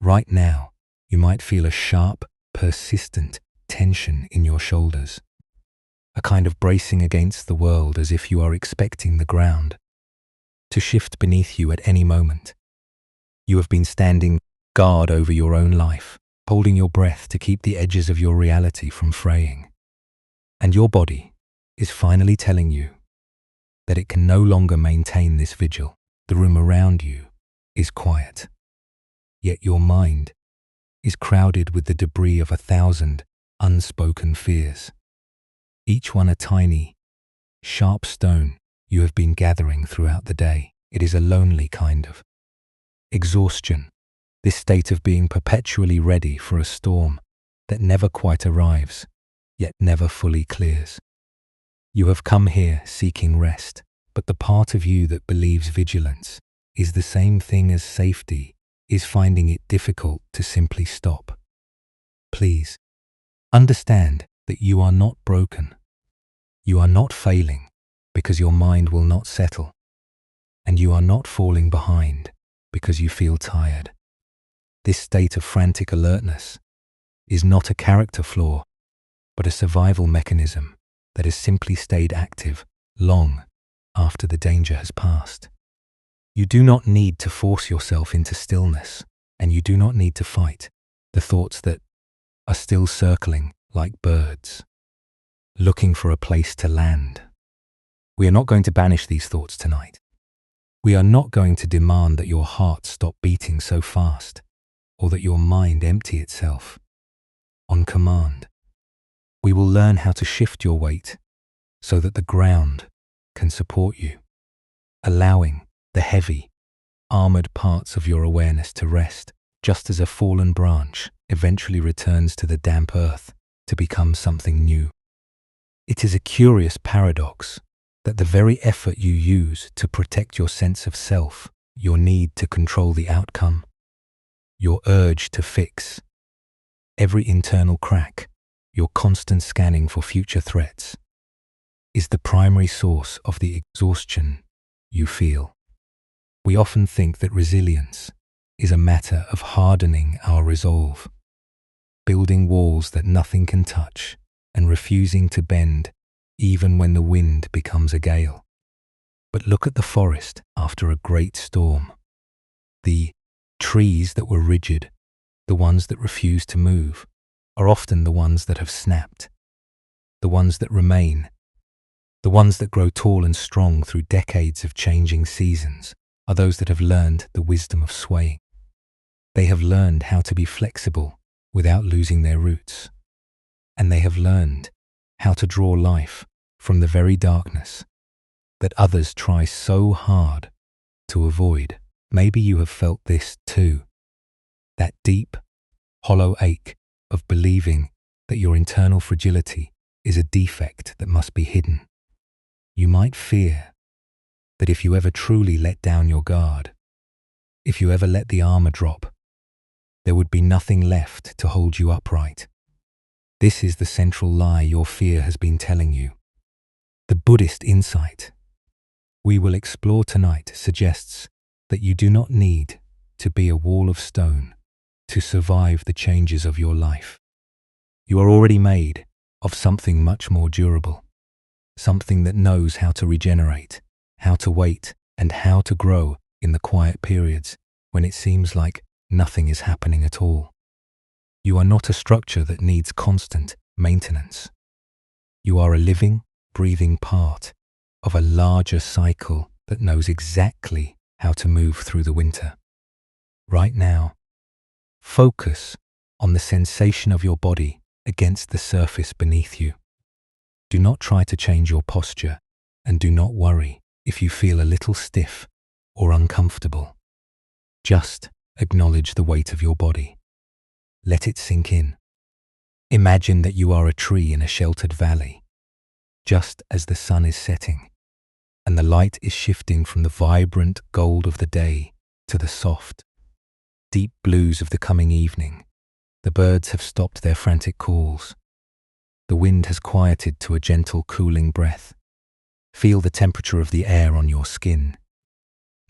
Right now, you might feel a sharp, persistent tension in your shoulders, a kind of bracing against the world as if you are expecting the ground to shift beneath you at any moment. You have been standing guard over your own life, holding your breath to keep the edges of your reality from fraying. And your body is finally telling you that it can no longer maintain this vigil. The room around you is quiet, yet your mind is crowded with the debris of 1,000 unspoken fears, each one a tiny, sharp stone you have been gathering throughout the day. It is a lonely kind of exhaustion, this state of being perpetually ready for a storm that never quite arrives, yet never fully clears. You have come here seeking rest, but the part of you that believes vigilance is the same thing as safety is finding it difficult to simply stop. Please, understand that you are not broken. You are not failing because your mind will not settle, and you are not falling behind because you feel tired. This state of frantic alertness is not a character flaw, but a survival mechanism that has simply stayed active long after the danger has passed. You do not need to force yourself into stillness, and you do not need to fight the thoughts that are still circling like birds, looking for a place to land. We are not going to banish these thoughts tonight. We are not going to demand that your heart stop beating so fast, or that your mind empty itself on command. We will learn how to shift your weight so that the ground can support you, allowing the heavy, armored parts of your awareness to rest, just as a fallen branch eventually returns to the damp earth to become something new. It is a curious paradox that the very effort you use to protect your sense of self, your need to control the outcome, your urge to fix every internal crack, your constant scanning for future threats, is the primary source of the exhaustion you feel. We often think that resilience is a matter of hardening our resolve, building walls that nothing can touch, and refusing to bend even when the wind becomes a gale. But look at the forest after a great storm. The trees that were rigid, the ones that refuse to move, are often the ones that have snapped. The ones that remain, the ones that grow tall and strong through decades of changing seasons, are those that have learned the wisdom of swaying. They have learned how to be flexible without losing their roots. And they have learned how to draw life from the very darkness that others try so hard to avoid. Maybe you have felt this too, that deep, hollow ache of believing that your internal fragility is a defect that must be hidden. You might fear that if you ever truly let down your guard, if you ever let the armor drop, there would be nothing left to hold you upright. This is the central lie your fear has been telling you. The Buddhist insight we will explore tonight suggests that you do not need to be a wall of stone to survive the changes of your life. You are already made of something much more durable, something that knows how to regenerate, how to wait, and how to grow in the quiet periods when it seems like nothing is happening at all. You are not a structure that needs constant maintenance. You are a living, breathing part of a larger cycle that knows exactly how to move through the winter. Right now, focus on the sensation of your body against the surface beneath you. Do not try to change your posture, and do not worry if you feel a little stiff or uncomfortable. Just acknowledge the weight of your body. Let it sink in. Imagine that you are a tree in a sheltered valley, just as the sun is setting, and the light is shifting from the vibrant gold of the day to the soft, deep blues of the coming evening. The birds have stopped their frantic calls. The wind has quieted to a gentle, cooling breath. Feel the temperature of the air on your skin.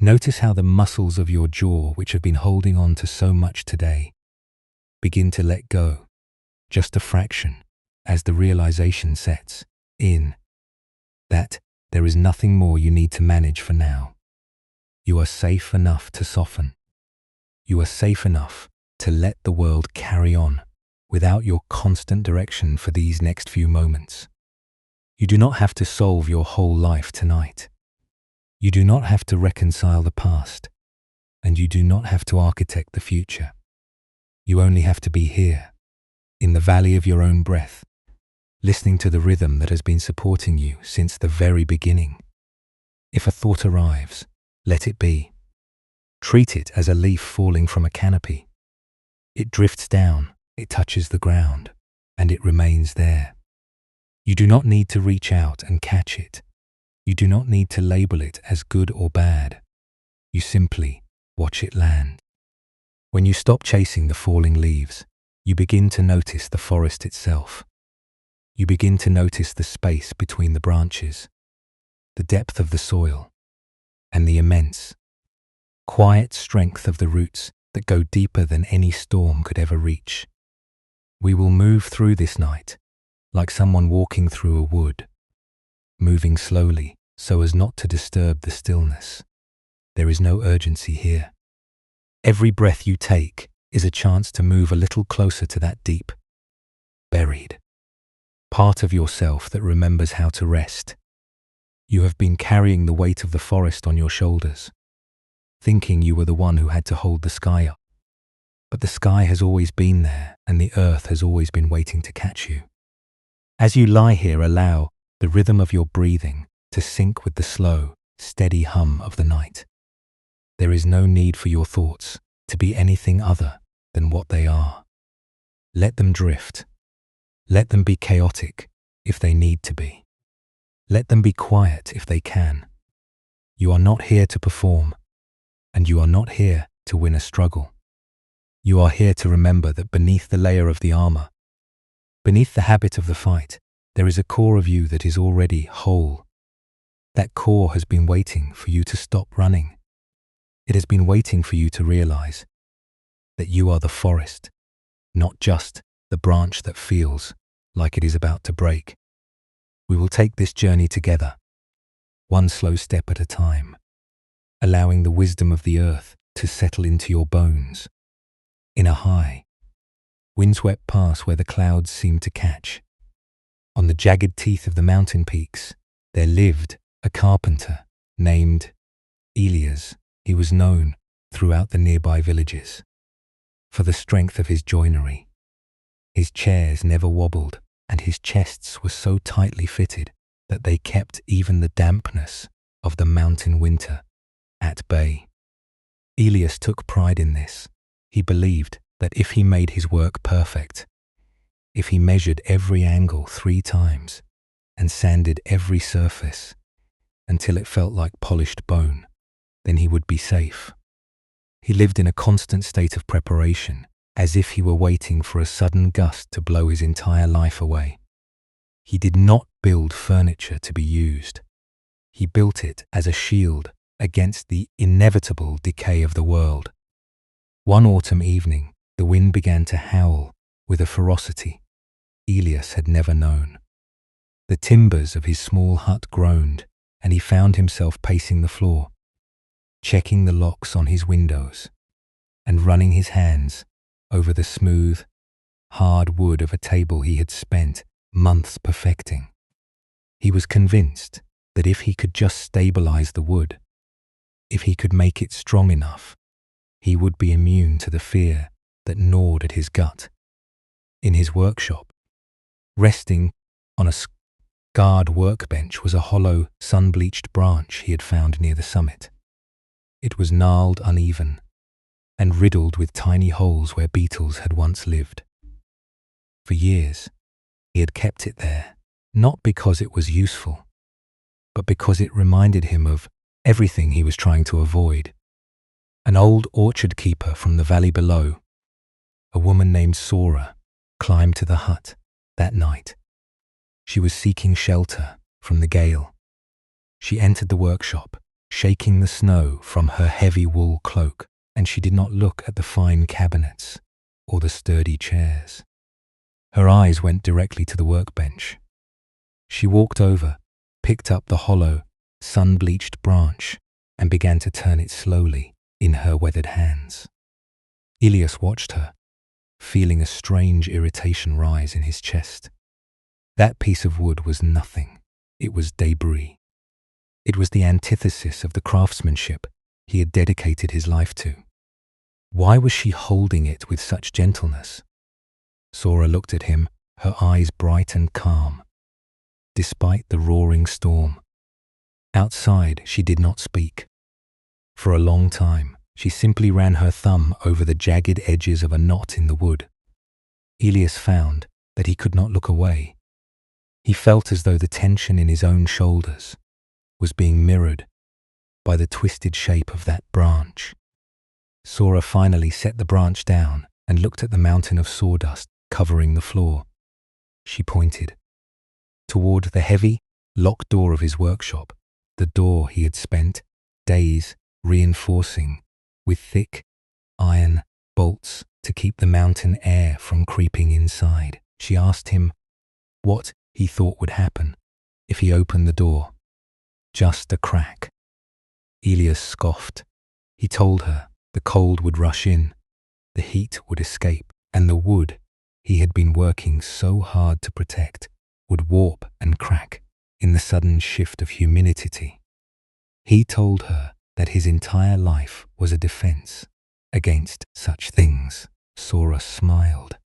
Notice how the muscles of your jaw, which have been holding on to so much today, begin to let go, just a fraction, as the realization sets in that there is nothing more you need to manage for now. You are safe enough to soften. You are safe enough to let the world carry on without your constant direction for these next few moments. You do not have to solve your whole life tonight. You do not have to reconcile the past, and you do not have to architect the future. You only have to be here, in the valley of your own breath, listening to the rhythm that has been supporting you since the very beginning. If a thought arrives, let it be. Treat it as a leaf falling from a canopy. It drifts down, it touches the ground, and it remains there. You do not need to reach out and catch it. You do not need to label it as good or bad. You simply watch it land. When you stop chasing the falling leaves, you begin to notice the forest itself. You begin to notice the space between the branches, the depth of the soil, and the immense, quiet strength of the roots that go deeper than any storm could ever reach. We will move through this night like someone walking through a wood, moving slowly so as not to disturb the stillness. There is no urgency here. Every breath you take is a chance to move a little closer to that deep, buried part of yourself that remembers how to rest. You have been carrying the weight of the forest on your shoulders, thinking you were the one who had to hold the sky up. But the sky has always been there, and the earth has always been waiting to catch you. As you lie here, allow the rhythm of your breathing to sync with the slow, steady hum of the night. There is no need for your thoughts to be anything other than what they are. Let them drift. Let them be chaotic if they need to be. Let them be quiet if they can. You are not here to perform, and you are not here to win a struggle. You are here to remember that beneath the layer of the armor, beneath the habit of the fight, there is a core of you that is already whole. That core has been waiting for you to stop running. It has been waiting for you to realize that you are the forest, not just the branch that feels like it is about to break. We will take this journey together, one slow step at a time, allowing the wisdom of the earth to settle into your bones. In a high, windswept pass where the clouds seem to catch, on the jagged teeth of the mountain peaks, there lived a carpenter named Elias. He was known throughout the nearby villages for the strength of his joinery. His chairs never wobbled, and his chests were so tightly fitted that they kept even the dampness of the mountain winter at bay. Elias took pride in this. He believed that if he made his work perfect, if he measured every angle 3 times and sanded every surface until it felt like polished bone, then he would be safe. He lived in a constant state of preparation, as if he were waiting for a sudden gust to blow his entire life away. He did not build furniture to be used. He built it as a shield against the inevitable decay of the world. One autumn evening, the wind began to howl with a ferocity Elias had never known. The timbers of his small hut groaned, and he found himself pacing the floor, checking the locks on his windows, and running his hands over the smooth, hard wood of a table he had spent months perfecting. He was convinced that if he could just stabilize the wood, if he could make it strong enough, he would be immune to the fear that gnawed at his gut. In his workshop, resting on a scarred workbench was a hollow, sun-bleached branch he had found near the summit. It was gnarled uneven and riddled with tiny holes where beetles had once lived. For years, he had kept it there, not because it was useful, but because it reminded him of everything he was trying to avoid. An old orchard keeper from the valley below, a woman named Sora, climbed to the hut that night. She was seeking shelter from the gale. She entered the workshop, shaking the snow from her heavy wool cloak, and she did not look at the fine cabinets or the sturdy chairs. Her eyes went directly to the workbench. She walked over, picked up the hollow, sun-bleached branch, and began to turn it slowly in her weathered hands. Elias watched her, feeling a strange irritation rise in his chest. That piece of wood was nothing. It was debris. It was the antithesis of the craftsmanship he had dedicated his life to. Why was she holding it with such gentleness? Sora looked at him, her eyes bright and calm, despite the roaring storm. Outside, she did not speak. For a long time, she simply ran her thumb over the jagged edges of a knot in the wood. Elias found that he could not look away. He felt as though the tension in his own shoulders was being mirrored by the twisted shape of that branch. Sora finally set the branch down and looked at the mountain of sawdust covering the floor. She pointed toward the heavy, locked door of his workshop, the door he had spent days reinforcing with thick iron bolts to keep the mountain air from creeping inside. She asked him what he thought would happen if he opened the door. Just a crack. Elias scoffed. He told her the cold would rush in, the heat would escape, and the wood he had been working so hard to protect would warp and crack in the sudden shift of humidity. He told her that his entire life was a defense against such things. Sora smiled,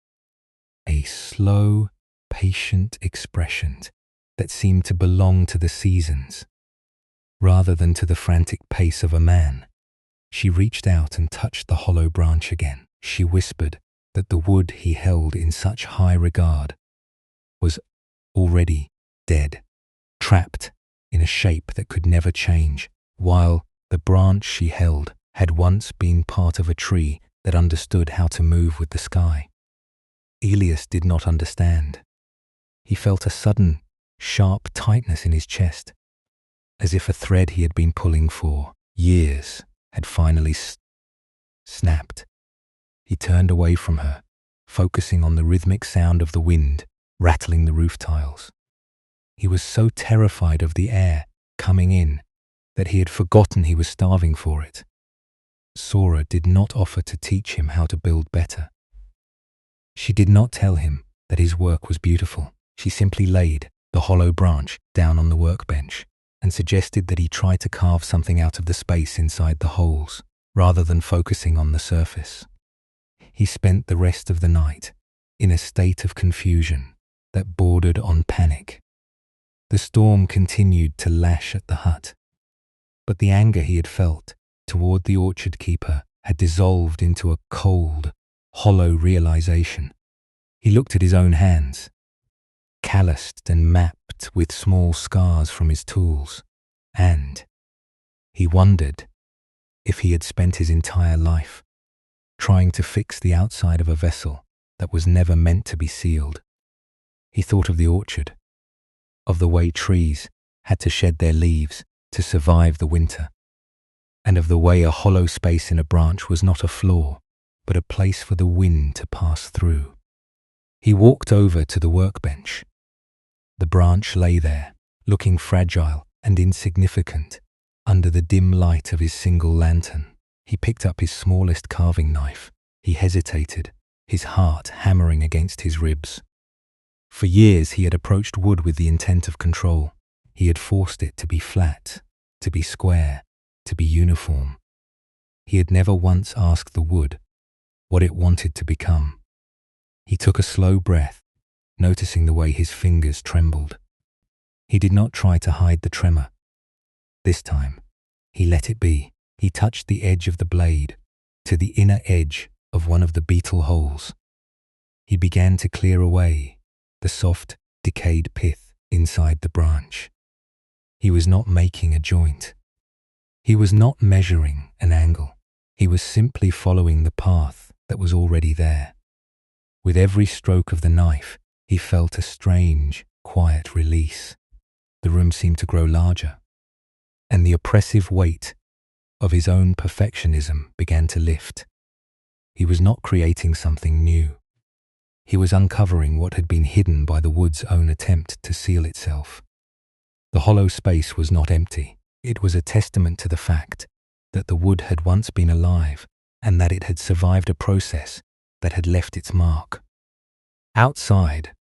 a slow, patient expression that seemed to belong to the seasons rather than to the frantic pace of a man. She reached out and touched the hollow branch again. She whispered that the wood he held in such high regard was already dead, trapped in a shape that could never change, while the branch she held had once been part of a tree that understood how to move with the sky. Elias did not understand. He felt a sudden, sharp tightness in his chest, as if a thread he had been pulling for years had finally snapped. He turned away from her, focusing on the rhythmic sound of the wind rattling the roof tiles. He was so terrified of the air coming in that he had forgotten he was starving for it. Sora did not offer to teach him how to build better. She did not tell him that his work was beautiful. She simply laid the hollow branch down on the workbench and suggested that he try to carve something out of the space inside the holes, rather than focusing on the surface. He spent the rest of the night in a state of confusion that bordered on panic. The storm continued to lash at the hut, but the anger he had felt toward the orchard keeper had dissolved into a cold, hollow realization. He looked at his own hands, calloused and mapped with small scars from his tools, and he wondered if he had spent his entire life trying to fix the outside of a vessel that was never meant to be sealed. He thought of the orchard, of the way trees had to shed their leaves to survive the winter, and of the way a hollow space in a branch was not a flaw, but a place for the wind to pass through. He walked over to the workbench. The branch lay there, looking fragile and insignificant under the dim light of his single lantern. He picked up his smallest carving knife. He hesitated, his heart hammering against his ribs. For years he had approached wood with the intent of control. He had forced it to be flat, to be square, to be uniform. He had never once asked the wood what it wanted to become. He took a slow breath, noticing the way his fingers trembled. He did not try to hide the tremor. This time, he let it be. He touched the edge of the blade to the inner edge of one of the beetle holes. He began to clear away the soft, decayed pith inside the branch. He was not making a joint. He was not measuring an angle. He was simply following the path that was already there. With every stroke of the knife, he felt a strange, quiet release. The room seemed to grow larger, and the oppressive weight of his own perfectionism began to lift. He was not creating something new. He was uncovering what had been hidden by the wood's own attempt to seal itself. The hollow space was not empty. It was a testament to the fact that the wood had once been alive and that it had survived a process that had left its mark. Outside,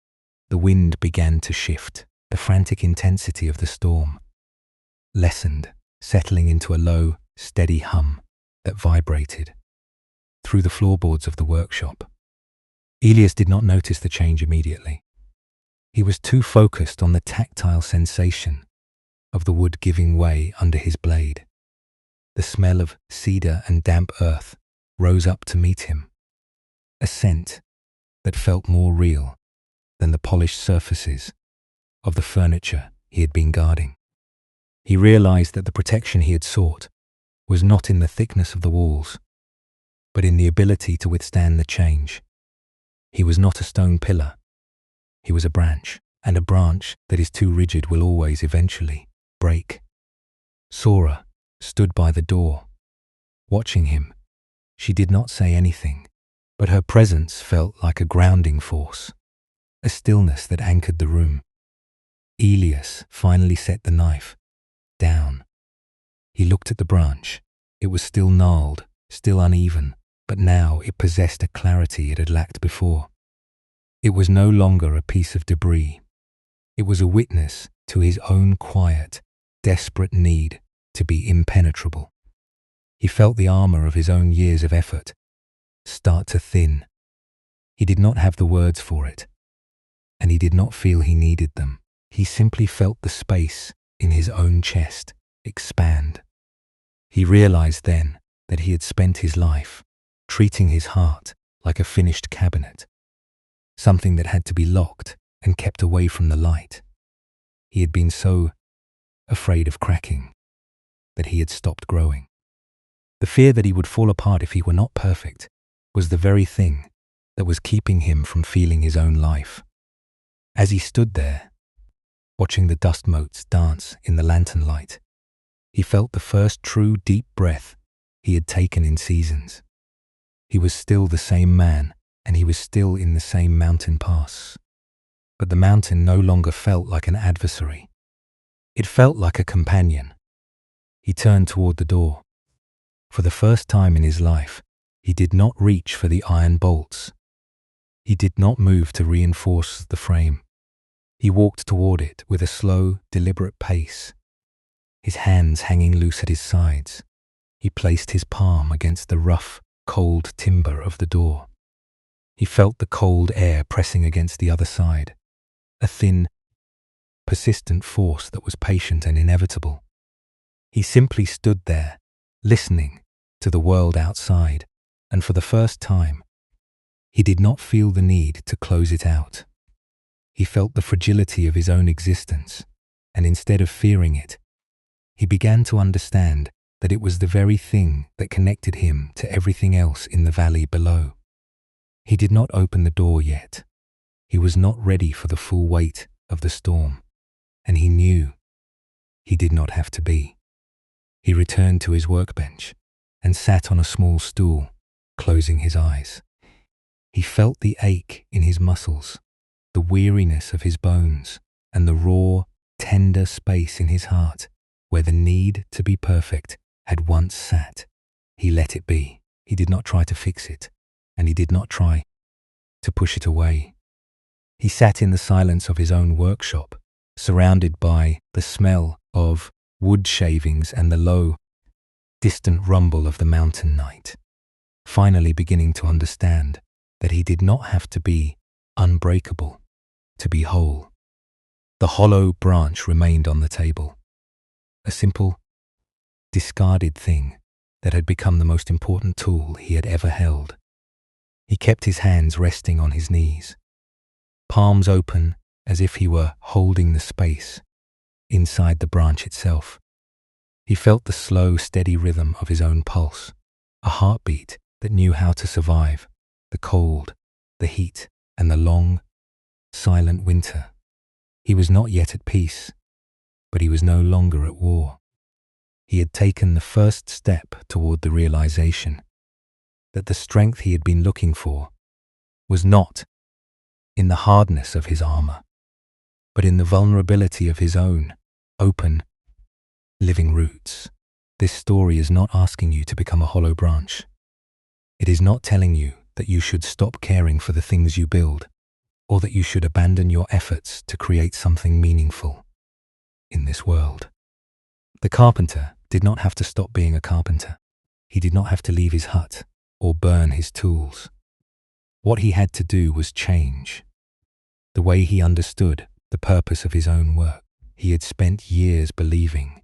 the wind began to shift. The frantic intensity of the storm lessened, settling into a low, steady hum that vibrated through the floorboards of the workshop. Elias did not notice the change immediately. He was too focused on the tactile sensation of the wood giving way under his blade. The smell of cedar and damp earth rose up to meet him, a scent that felt more real than the polished surfaces of the furniture he had been guarding. He realized that the protection he had sought was not in the thickness of the walls, but in the ability to withstand the change. He was not a stone pillar. He was a branch, and a branch that is too rigid will always eventually break. Sora stood by the door, watching him. She did not say anything, but her presence felt like a grounding force, a stillness that anchored the room. Elias finally set the knife down. He looked at the branch. It was still gnarled, still uneven, but now it possessed a clarity it had lacked before. It was no longer a piece of debris. It was a witness to his own quiet, desperate need to be impenetrable. He felt the armor of his own years of effort start to thin. He did not have the words for it, and he did not feel he needed them. He simply felt the space in his own chest expand. He realized then that he had spent his life treating his heart like a finished cabinet, something that had to be locked and kept away from the light. He had been so afraid of cracking that he had stopped growing. The fear that he would fall apart if he were not perfect was the very thing that was keeping him from feeling his own life. As he stood there, watching the dust motes dance in the lantern light, he felt the first true deep breath he had taken in seasons. He was still the same man, and he was still in the same mountain pass. But the mountain no longer felt like an adversary. It felt like a companion. He turned toward the door. For the first time in his life, he did not reach for the iron bolts. He did not move to reinforce the frame. He walked toward it with a slow, deliberate pace, his hands hanging loose at his sides. He placed his palm against the rough, cold timber of the door. He felt the cold air pressing against the other side, a thin, persistent force that was patient and inevitable. He simply stood there, listening to the world outside, and for the first time, he did not feel the need to close it out. He felt the fragility of his own existence, and instead of fearing it, he began to understand that it was the very thing that connected him to everything else in the valley below. He did not open the door yet. He was not ready for the full weight of the storm, and he knew he did not have to be. He returned to his workbench and sat on a small stool, closing his eyes. He felt the ache in his muscles, the weariness of his bones, and the raw, tender space in his heart where the need to be perfect had once sat. He let it be. He did not try to fix it, and he did not try to push it away. He sat in the silence of his own workshop, surrounded by the smell of wood shavings and the low, distant rumble of the mountain night, finally beginning to understand that he did not have to be unbreakable to be whole. The hollow branch remained on the table, a simple, discarded thing that had become the most important tool he had ever held. He kept his hands resting on his knees, palms open as if he were holding the space inside the branch itself. He felt the slow, steady rhythm of his own pulse, a heartbeat that knew how to survive the cold, the heat, and the long, silent winter. He was not yet at peace, but he was no longer at war. He had taken the first step toward the realization that the strength he had been looking for was not in the hardness of his armor, but in the vulnerability of his own open, living roots. This story is not asking you to become a hollow branch. It is not telling you that you should stop caring for the things you build, or that you should abandon your efforts to create something meaningful in this world. The carpenter did not have to stop being a carpenter. He did not have to leave his hut or burn his tools. What he had to do was change the way he understood the purpose of his own work. He had spent years believing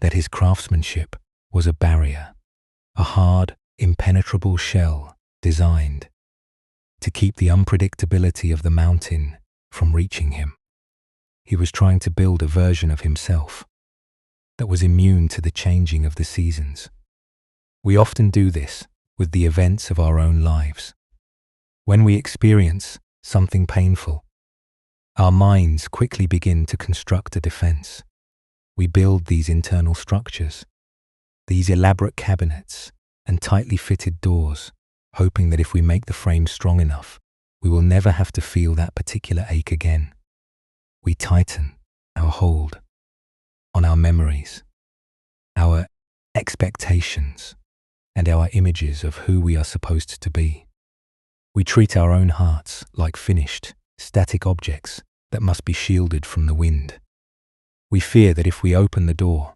that his craftsmanship was a barrier, a hard, impenetrable shell designed to keep the unpredictability of the mountain from reaching him. He was trying to build a version of himself that was immune to the changing of the seasons. We often do this with the events of our own lives. When we experience something painful, our minds quickly begin to construct a defense. We build these internal structures, these elaborate cabinets and tightly fitted doors, hoping that if we make the frame strong enough, we will never have to feel that particular ache again. We tighten our hold on our memories, our expectations, and our images of who we are supposed to be. We treat our own hearts like finished, static objects that must be shielded from the wind. We fear that if we open the door,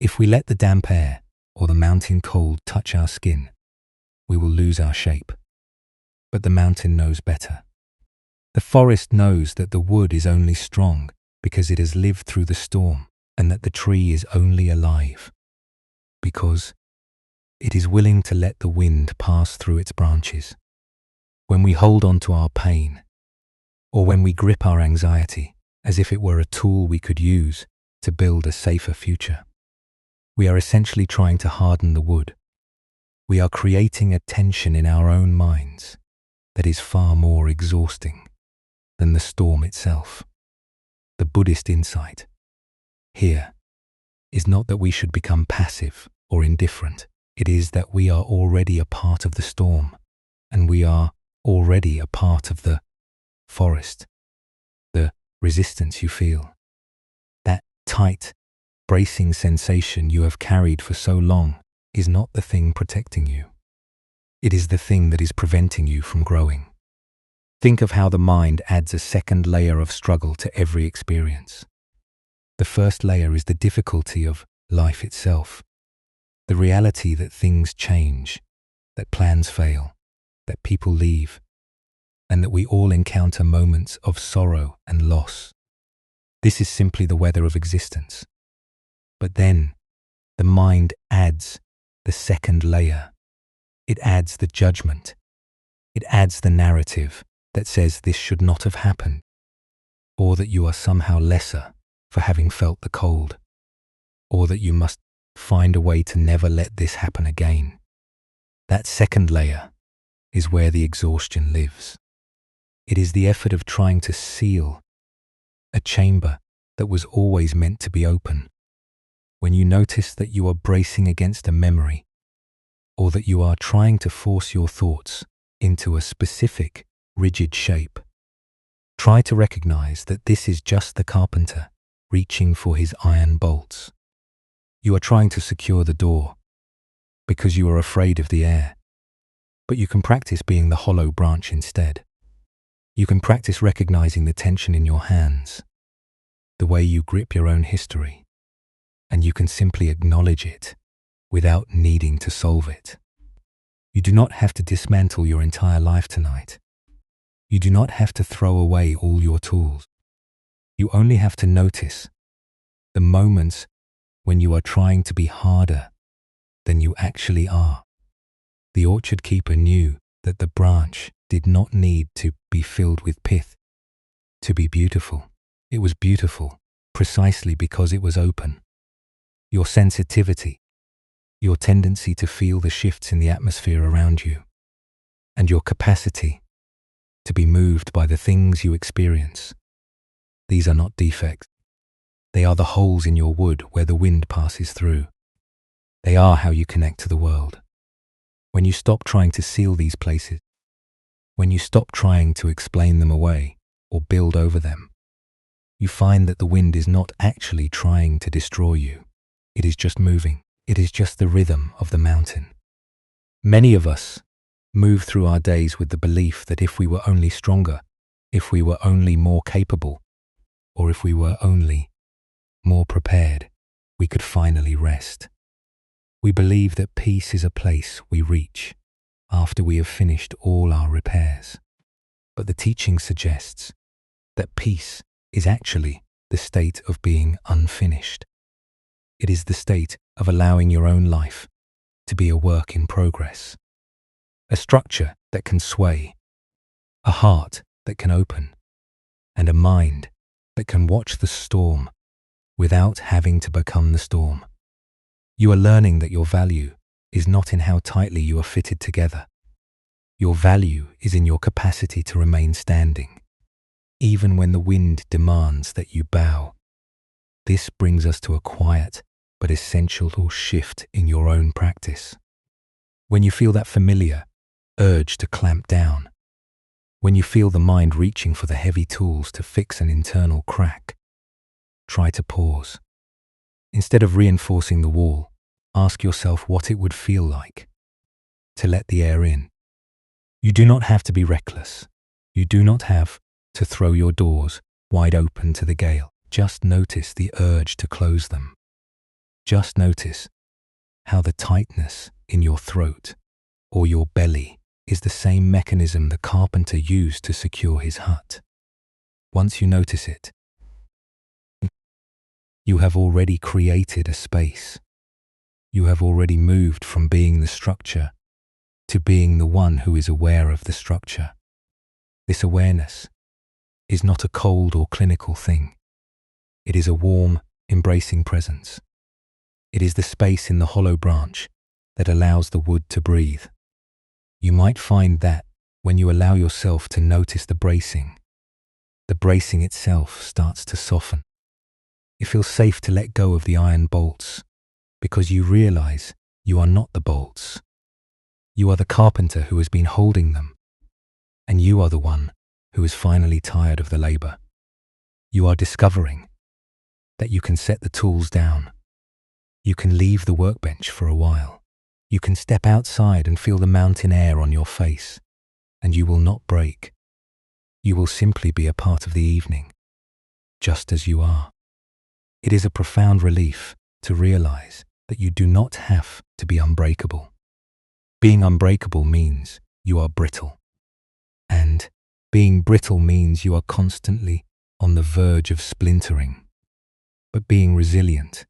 if we let the damp air or the mountain cold touch our skin, we will lose our shape. But the mountain knows better. The forest knows that the wood is only strong because it has lived through the storm, and that the tree is only alive because it is willing to let the wind pass through its branches. When we hold on to our pain, or when we grip our anxiety as if it were a tool we could use to build a safer future, we are essentially trying to harden the wood. We are creating a tension in our own minds that is far more exhausting than the storm itself. The Buddhist insight here is not that we should become passive or indifferent. It is that we are already a part of the storm, and we are already a part of the forest. The resistance you feel, that tight, bracing sensation you have carried for so long, is not the thing protecting you. It is the thing that is preventing you from growing. Think of how the mind adds a second layer of struggle to every experience. The first layer is the difficulty of life itself, the reality that things change, that plans fail, that people leave, and that we all encounter moments of sorrow and loss. This is simply the weather of existence. But then, the mind adds the second layer. It adds the judgment. It adds the narrative that says this should not have happened, or that you are somehow lesser for having felt the cold, or that you must find a way to never let this happen again. That second layer is where the exhaustion lives. It is the effort of trying to seal a chamber that was always meant to be open. When you notice that you are bracing against a memory, or that you are trying to force your thoughts into a specific, rigid shape, try to recognize that this is just the carpenter reaching for his iron bolts. You are trying to secure the door because you are afraid of the air, but you can practice being the hollow branch instead. You can practice recognizing the tension in your hands, the way you grip your own history, and you can simply acknowledge it without needing to solve it. You do not have to dismantle your entire life tonight. You do not have to throw away all your tools. You only have to notice the moments when you are trying to be harder than you actually are. The orchard keeper knew that the branch did not need to be filled with pith to be beautiful. It was beautiful precisely because it was open. Your sensitivity, your tendency to feel the shifts in the atmosphere around you, and your capacity to be moved by the things you experience. These are not defects. They are the holes in your wood where the wind passes through. They are how you connect to the world. When you stop trying to seal these places, when you stop trying to explain them away or build over them, you find that the wind is not actually trying to destroy you. It is just moving. It is just the rhythm of the mountain. Many of us move through our days with the belief that if we were only stronger, if we were only more capable, or if we were only more prepared, we could finally rest. We believe that peace is a place we reach after we have finished all our repairs. But the teaching suggests that peace is actually the state of being unfinished. It is the state of allowing your own life to be a work in progress, a structure that can sway, a heart that can open, and a mind that can watch the storm without having to become the storm. You are learning that your value is not in how tightly you are fitted together. Your value is in your capacity to remain standing, even when the wind demands that you bow. This brings us to a quiet but essential shift in your own practice. When you feel that familiar urge to clamp down, when you feel the mind reaching for the heavy tools to fix an internal crack, try to pause. Instead of reinforcing the wall, ask yourself what it would feel like to let the air in. You do not have to be reckless. You do not have to throw your doors wide open to the gale. Just notice the urge to close them. Just notice how the tightness in your throat or your belly is the same mechanism the carpenter used to secure his hut. Once you notice it, you have already created a space. You have already moved from being the structure to being the one who is aware of the structure. This awareness is not a cold or clinical thing. It is a warm, embracing presence. It is the space in the hollow branch that allows the wood to breathe. You might find that when you allow yourself to notice the bracing itself starts to soften. It feels safe to let go of the iron bolts because you realize you are not the bolts. You are the carpenter who has been holding them, and you are the one who is finally tired of the labor. You are discovering that you can set the tools down. You can leave the workbench for a while. You can step outside and feel the mountain air on your face, and you will not break. You will simply be a part of the evening, just as you are. It is a profound relief to realize that you do not have to be unbreakable. Being unbreakable means you are brittle. And being brittle means you are constantly on the verge of splintering. But being resilient,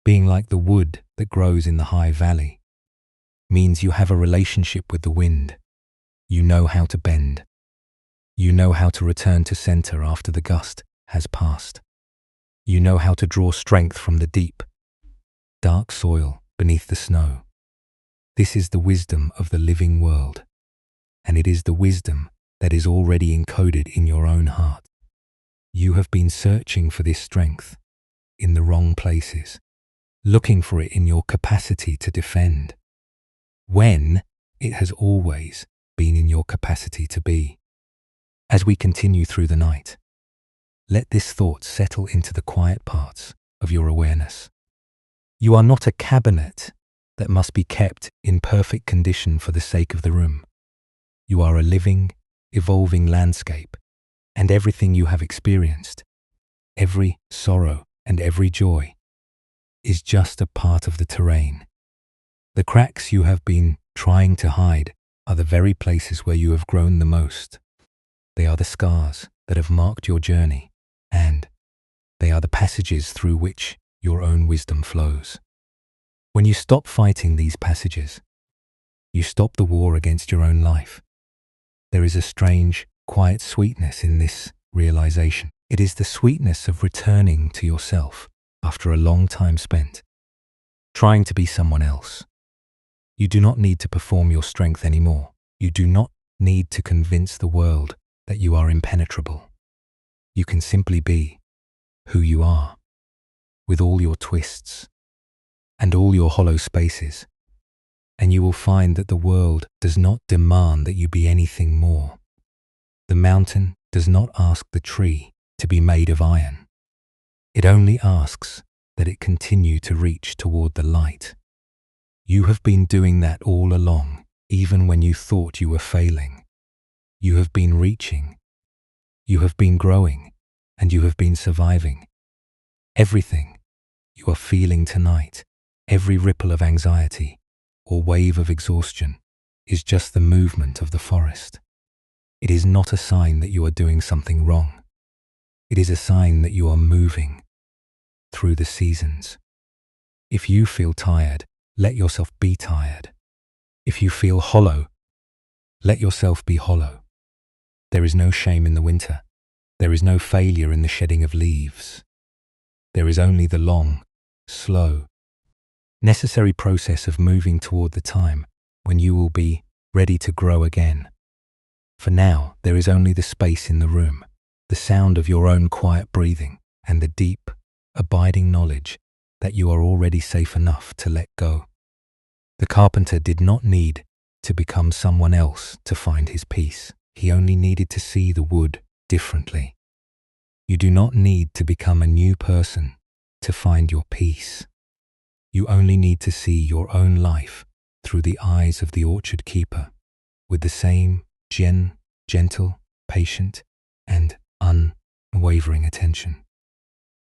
being like the wood that grows in the high valley, means you have a relationship with the wind. You know how to bend. You know how to return to center after the gust has passed. You know how to draw strength from the deep, dark soil beneath the snow. This is the wisdom of the living world, and it is the wisdom that is already encoded in your own heart. You have been searching for this strength in the wrong places, looking for it in your capacity to defend, when it has always been in your capacity to be. As we continue through the night, let this thought settle into the quiet parts of your awareness. You are not a cabinet that must be kept in perfect condition for the sake of the room. You are a living, evolving landscape, and everything you have experienced, every sorrow and every joy, is just a part of the terrain. The cracks you have been trying to hide are the very places where you have grown the most. They are the scars that have marked your journey, and they are the passages through which your own wisdom flows. When you stop fighting these passages, you stop the war against your own life. There is a strange, quiet sweetness in this realization. It is the sweetness of returning to yourself after a long time spent trying to be someone else. You do not need to perform your strength anymore. You do not need to convince the world that you are impenetrable. You can simply be who you are. with all your twists and all your hollow spaces, and you will find that the world does not demand that you be anything more. The mountain does not ask the tree to be made of iron. It only asks that it continue to reach toward the light. You have been doing that all along, even when you thought you were failing. You have been reaching. You have been growing, and you have been surviving. Everything you are feeling tonight, every ripple of anxiety or wave of exhaustion, is just the movement of the forest. It is not a sign that you are doing something wrong. It is a sign that you are moving through the seasons. If you feel tired, let yourself be tired. If you feel hollow, let yourself be hollow. There is no shame in the winter. There is no failure in the shedding of leaves. There is only the long, slow, necessary process of moving toward the time when you will be ready to grow again. For now, there is only the space in the room, the sound of your own quiet breathing, and the deep, abiding knowledge that you are already safe enough to let go. The carpenter did not need to become someone else to find his peace. He only needed to see the wood differently. You do not need to become a new person to find your peace. You only need to see your own life through the eyes of the orchard keeper, with the same gentle, patient, and unwavering attention.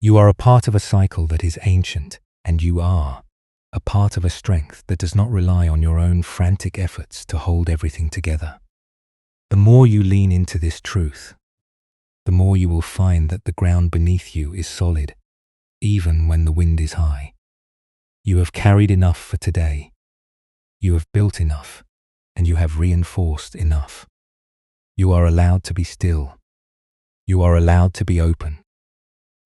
You are a part of a cycle that is ancient, and you are a part of a strength that does not rely on your own frantic efforts to hold everything together. The more you lean into this truth, the more you will find that the ground beneath you is solid, even when the wind is high. You have carried enough for today. You have built enough, and you have reinforced enough. You are allowed to be still. You are allowed to be open.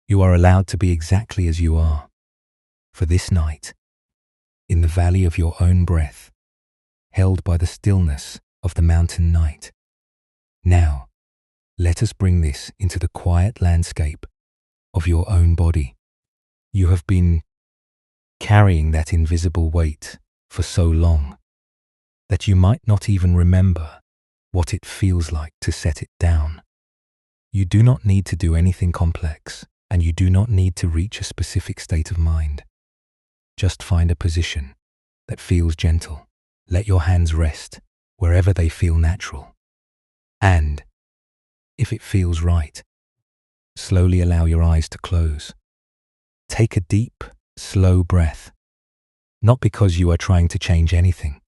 You are allowed to be exactly as you are. For this night, in the valley of your own breath, held by the stillness of the mountain night. Now, let us bring this into the quiet landscape of your own body. You have been carrying that invisible weight for so long that you might not even remember what it feels like to set it down. You do not need to do anything complex, and you do not need to reach a specific state of mind. Just find a position that feels gentle. Let your hands rest wherever they feel natural. And, if it feels right, slowly allow your eyes to close. Take a deep, slow breath, not because you are trying to change anything,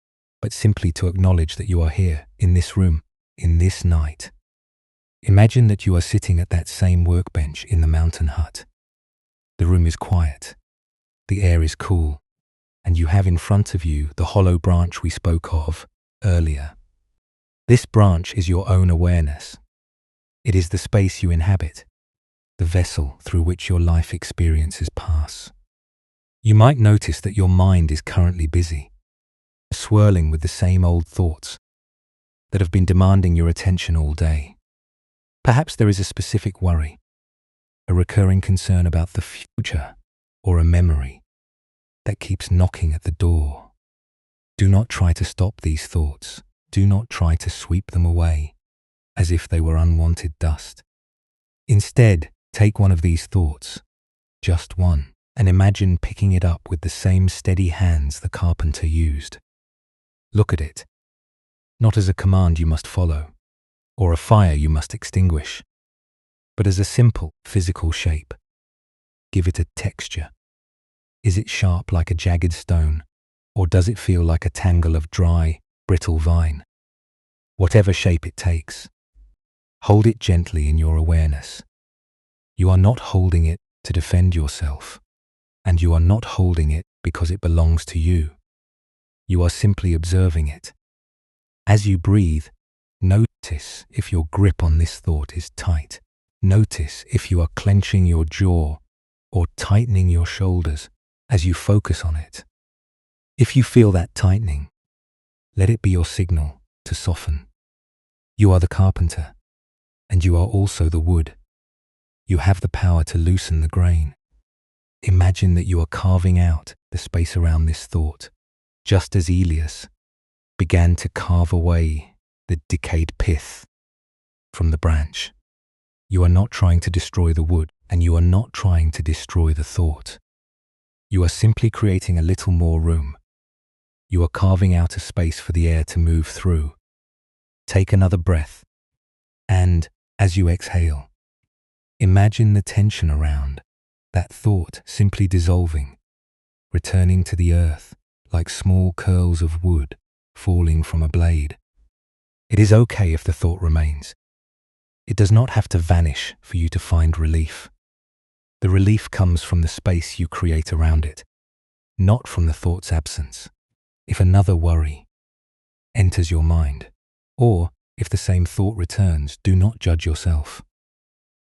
but simply to acknowledge that you are here, in this room, in this night. Imagine that you are sitting at that same workbench in the mountain hut. The room is quiet, the air is cool, and you have in front of you the hollow branch we spoke of earlier. This branch is your own awareness. It is the space you inhabit, the vessel through which your life experiences pass. You might notice that your mind is currently busy, swirling with the same old thoughts that have been demanding your attention all day. Perhaps there is a specific worry, a recurring concern about the future, or a memory that keeps knocking at the door. Do not try to stop these thoughts. Do not try to sweep them away as if they were unwanted dust. Instead, take one of these thoughts, just one, and imagine picking it up with the same steady hands the carpenter used. Look at it, not as a command you must follow, or a fire you must extinguish, but as a simple physical shape. Give it a texture. Is it sharp like a jagged stone, or does it feel like a tangle of dry, brittle vine? Whatever shape it takes, hold it gently in your awareness. You are not holding it to defend yourself, and you are not holding it because it belongs to you. You are simply observing it. As you breathe, notice if your grip on this thought is tight. Notice if you are clenching your jaw or tightening your shoulders as you focus on it. If you feel that tightening, let it be your signal to soften. You are the carpenter, and you are also the wood. You have the power to loosen the grain. Imagine that you are carving out the space around this thought, just as Elias began to carve away the decayed pith from the branch. You are not trying to destroy the wood, and you are not trying to destroy the thought. You are simply creating a little more room. You are carving out a space for the air to move through. Take another breath, and as you exhale, imagine the tension around that thought simply dissolving, returning to the earth like small curls of wood falling from a blade. It is okay if the thought remains. It does not have to vanish for you to find relief. The relief comes from the space you create around it, not from the thought's absence. If another worry enters your mind, or if the same thought returns, do not judge yourself.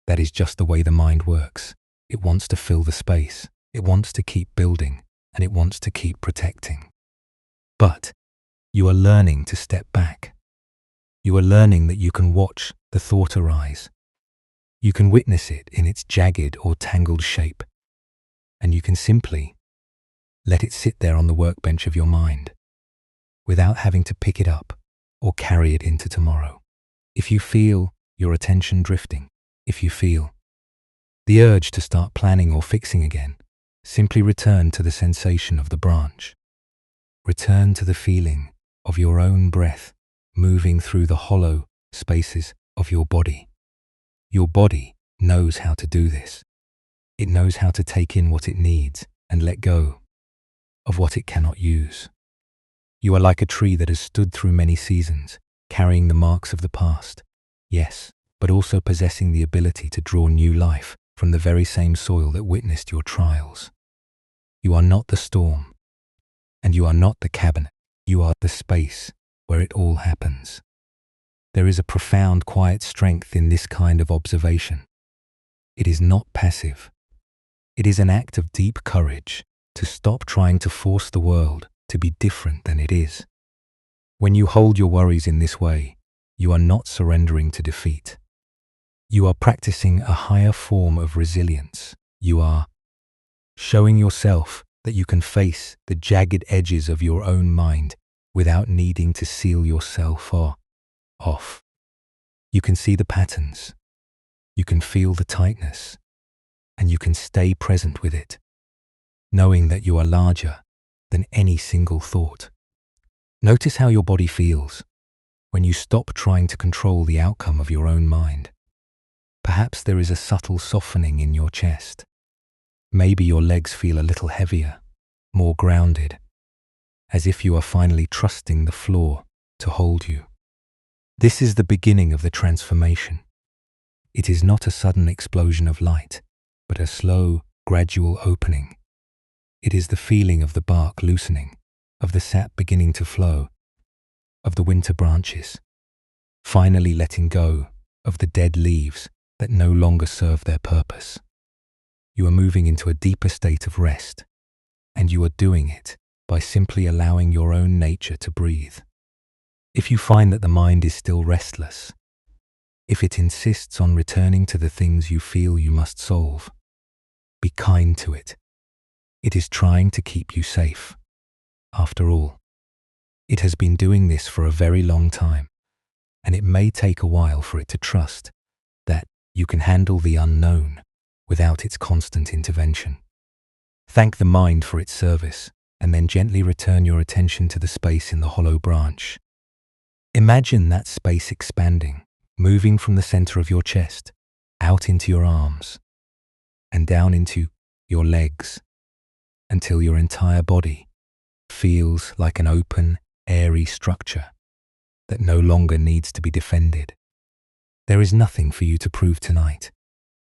That is just the way the mind works. It wants to fill the space, it wants to keep building, and it wants to keep protecting. But you are learning to step back. You are learning that you can watch the thought arise. You can witness it in its jagged or tangled shape, and you can simply let it sit there on the workbench of your mind without having to pick it up or carry it into tomorrow. If you feel your attention drifting, if you feel the urge to start planning or fixing again, simply return to the sensation of the branch. Return to the feeling of your own breath moving through the hollow spaces of your body. Your body knows how to do this. It knows how to take in what it needs and let go of what it cannot use. You are like a tree that has stood through many seasons, carrying the marks of the past, yes, but also possessing the ability to draw new life from the very same soil that witnessed your trials. You are not the storm, and you are not the cabinet. You are the space where it all happens. There is a profound quiet strength in this kind of observation. It is not passive. It is an act of deep courage to stop trying to force the world to be different than it is. When you hold your worries in this way, you are not surrendering to defeat. You are practicing a higher form of resilience. You are showing yourself that you can face the jagged edges of your own mind without needing to seal yourself off. You can see the patterns. You can feel the tightness, and you can stay present with it, knowing that you are larger than any single thought. Notice how your body feels when you stop trying to control the outcome of your own mind. Perhaps there is a subtle softening in your chest. Maybe your legs feel a little heavier, more grounded, as if you are finally trusting the floor to hold you. This is the beginning of the transformation. It is not a sudden explosion of light, but a slow, gradual opening. It is the feeling of the bark loosening, of the sap beginning to flow, of the winter branches, finally letting go of the dead leaves that no longer serve their purpose. You are moving into a deeper state of rest, and you are doing it by simply allowing your own nature to breathe. If you find that the mind is still restless, if it insists on returning to the things you feel you must solve, be kind to it. It is trying to keep you safe. After all, it has been doing this for a very long time, and it may take a while for it to trust that you can handle the unknown without its constant intervention. Thank the mind for its service, and then gently return your attention to the space in the hollow branch. Imagine that space expanding, moving from the center of your chest, out into your arms, and down into your legs, until your entire body feels like an open, airy structure that no longer needs to be defended. There is nothing for you to prove tonight.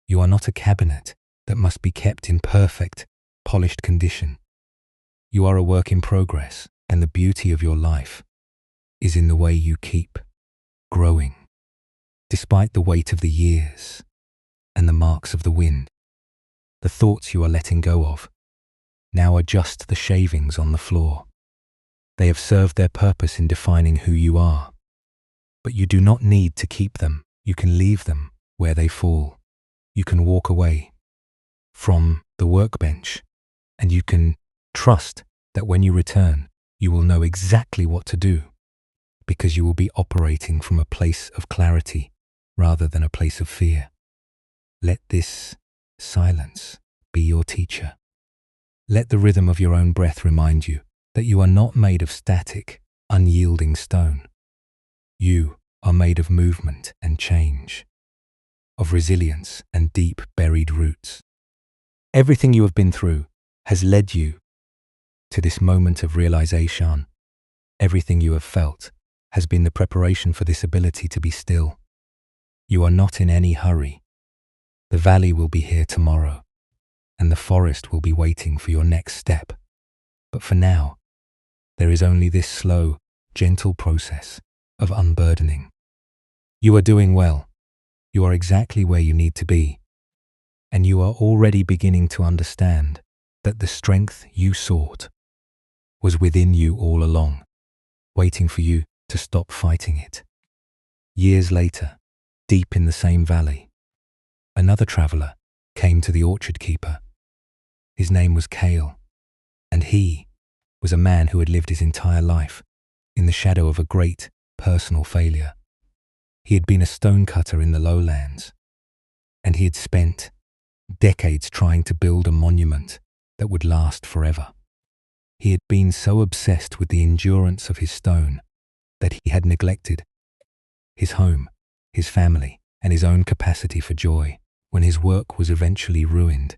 You are not a cabinet that must be kept in perfect, polished condition. You are a work in progress, and the beauty of your life is in the way you keep growing, despite the weight of the years and the marks of the wind. The thoughts you are letting go of now are just the shavings on the floor. They have served their purpose in defining who you are, but you do not need to keep them. You can leave them where they fall. You can walk away. from the workbench, and you can trust that when you return, you will know exactly what to do, because you will be operating from a place of clarity rather than a place of fear. Let this silence be your teacher. Let the rhythm of your own breath remind you that you are not made of static, unyielding stone. You are made of movement and change, of resilience and deep buried roots. Everything you have been through has led you to this moment of realization. Everything you have felt has been the preparation for this ability to be still. You are not in any hurry. The valley will be here tomorrow, and the forest will be waiting for your next step. But for now, there is only this slow, gentle process of unburdening. You are doing well. You are exactly where you need to be. And you are already beginning to understand that the strength you sought was within you all along, waiting for you to stop fighting it. Years later, deep in the same valley, another traveler came to the orchard keeper. His name was Kale, and he was a man who had lived his entire life in the shadow of a great personal failure. He had been a stonecutter in the lowlands, and he had spent decades trying to build a monument that would last forever. He had been so obsessed with the endurance of his stone that he had neglected his home, his family, and his own capacity for joy. When his work was eventually ruined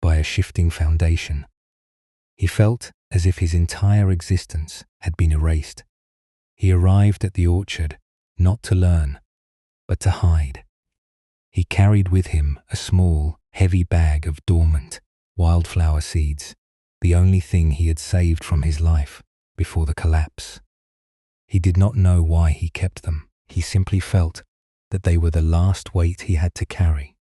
by a shifting foundation, he felt as if his entire existence had been erased. He arrived at the orchard not to learn, but to hide. He carried with him a small, heavy bag of dormant wildflower seeds, the only thing he had saved from his life before the collapse. He did not know why he kept them. He simply felt that they were the last weight he had to carry.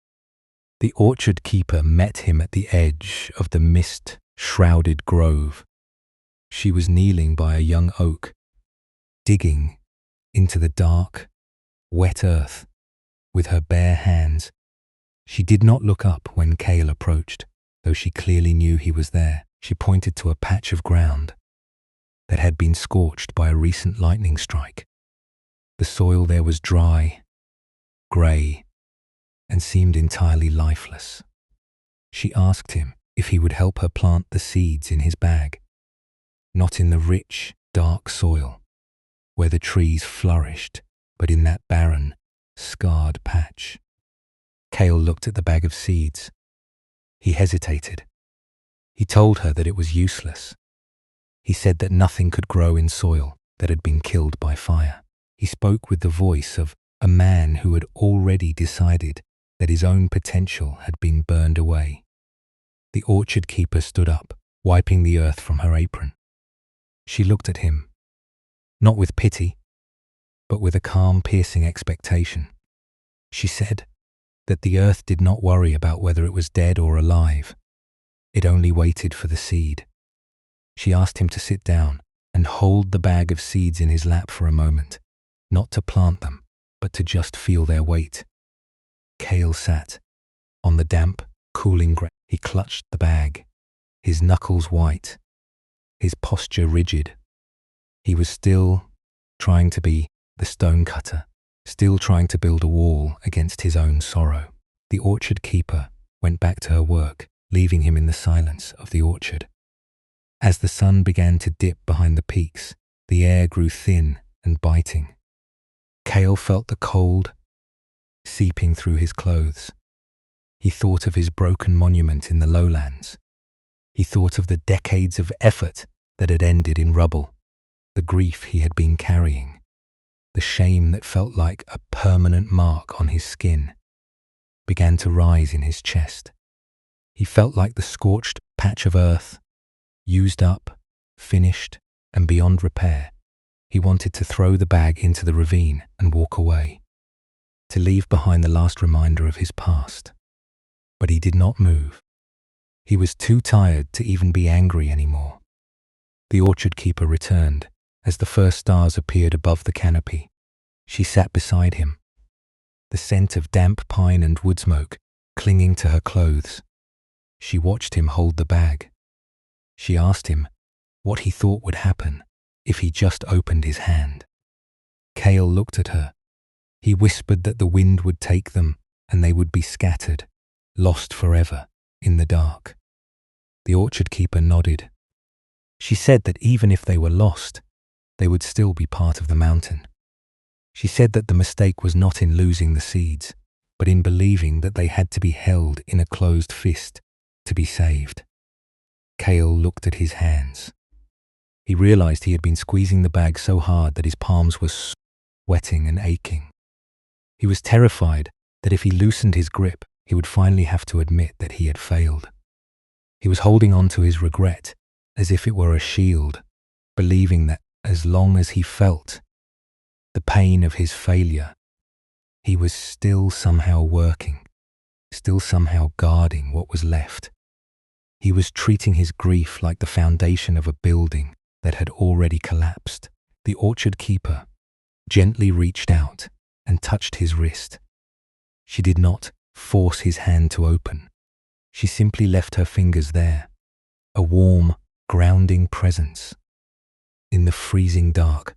The orchard keeper met him at the edge of the mist-shrouded grove. She was kneeling by a young oak, digging into the dark, wet earth with her bare hands. She did not look up when Kale approached, though she clearly knew he was there. She pointed to a patch of ground that had been scorched by a recent lightning strike. The soil there was dry, grey, and seemed entirely lifeless. She asked him if he would help her plant the seeds in his bag, not in the rich, dark soil where the trees flourished, but in that barren, scarred patch. Kale looked at the bag of seeds. He hesitated. He told her that it was useless. He said that nothing could grow in soil that had been killed by fire. He spoke with the voice of a man who had already decided that his own potential had been burned away. The orchard keeper stood up, wiping the earth from her apron. She looked at him, not with pity, but with a calm, piercing expectation. She said that the earth did not worry about whether it was dead or alive. It only waited for the seed. She asked him to sit down and hold the bag of seeds in his lap for a moment, not to plant them, but to just feel their weight. Kale sat on the damp, cooling ground. He clutched the bag, his knuckles white, his posture rigid. He was still trying to be the stonecutter, still trying to build a wall against his own sorrow. The orchard keeper went back to her work, leaving him in the silence of the orchard. As the sun began to dip behind the peaks, the air grew thin and biting. Kale felt the cold seeping through his clothes. He thought of his broken monument in the lowlands. He thought of the decades of effort that had ended in rubble, the grief he had been carrying, the shame that felt like a permanent mark on his skin began to rise in his chest. He felt like the scorched patch of earth, used up, finished, and beyond repair. He wanted to throw the bag into the ravine and walk away, to leave behind the last reminder of his past. But he did not move. He was too tired to even be angry anymore. The orchard keeper returned as the first stars appeared above the canopy. She sat beside him, the scent of damp pine and wood smoke clinging to her clothes. She watched him hold the bag. She asked him what he thought would happen if he just opened his hand. Kale looked at her. He whispered that the wind would take them and they would be scattered, lost forever in the dark. The orchard keeper nodded. She said that even if they were lost, they would still be part of the mountain. She said that the mistake was not in losing the seeds, but in believing that they had to be held in a closed fist to be saved. Kale looked at his hands. He realized he had been squeezing the bag so hard that his palms were sweating and aching. He was terrified that if he loosened his grip, he would finally have to admit that he had failed. He was holding on to his regret as if it were a shield, believing that as long as he felt the pain of his failure, he was still somehow working, still somehow guarding what was left. He was treating his grief like the foundation of a building that had already collapsed. The orchard keeper gently reached out and touched his wrist. She did not force his hand to open. She simply left her fingers there, a warm, grounding presence. In the freezing dark,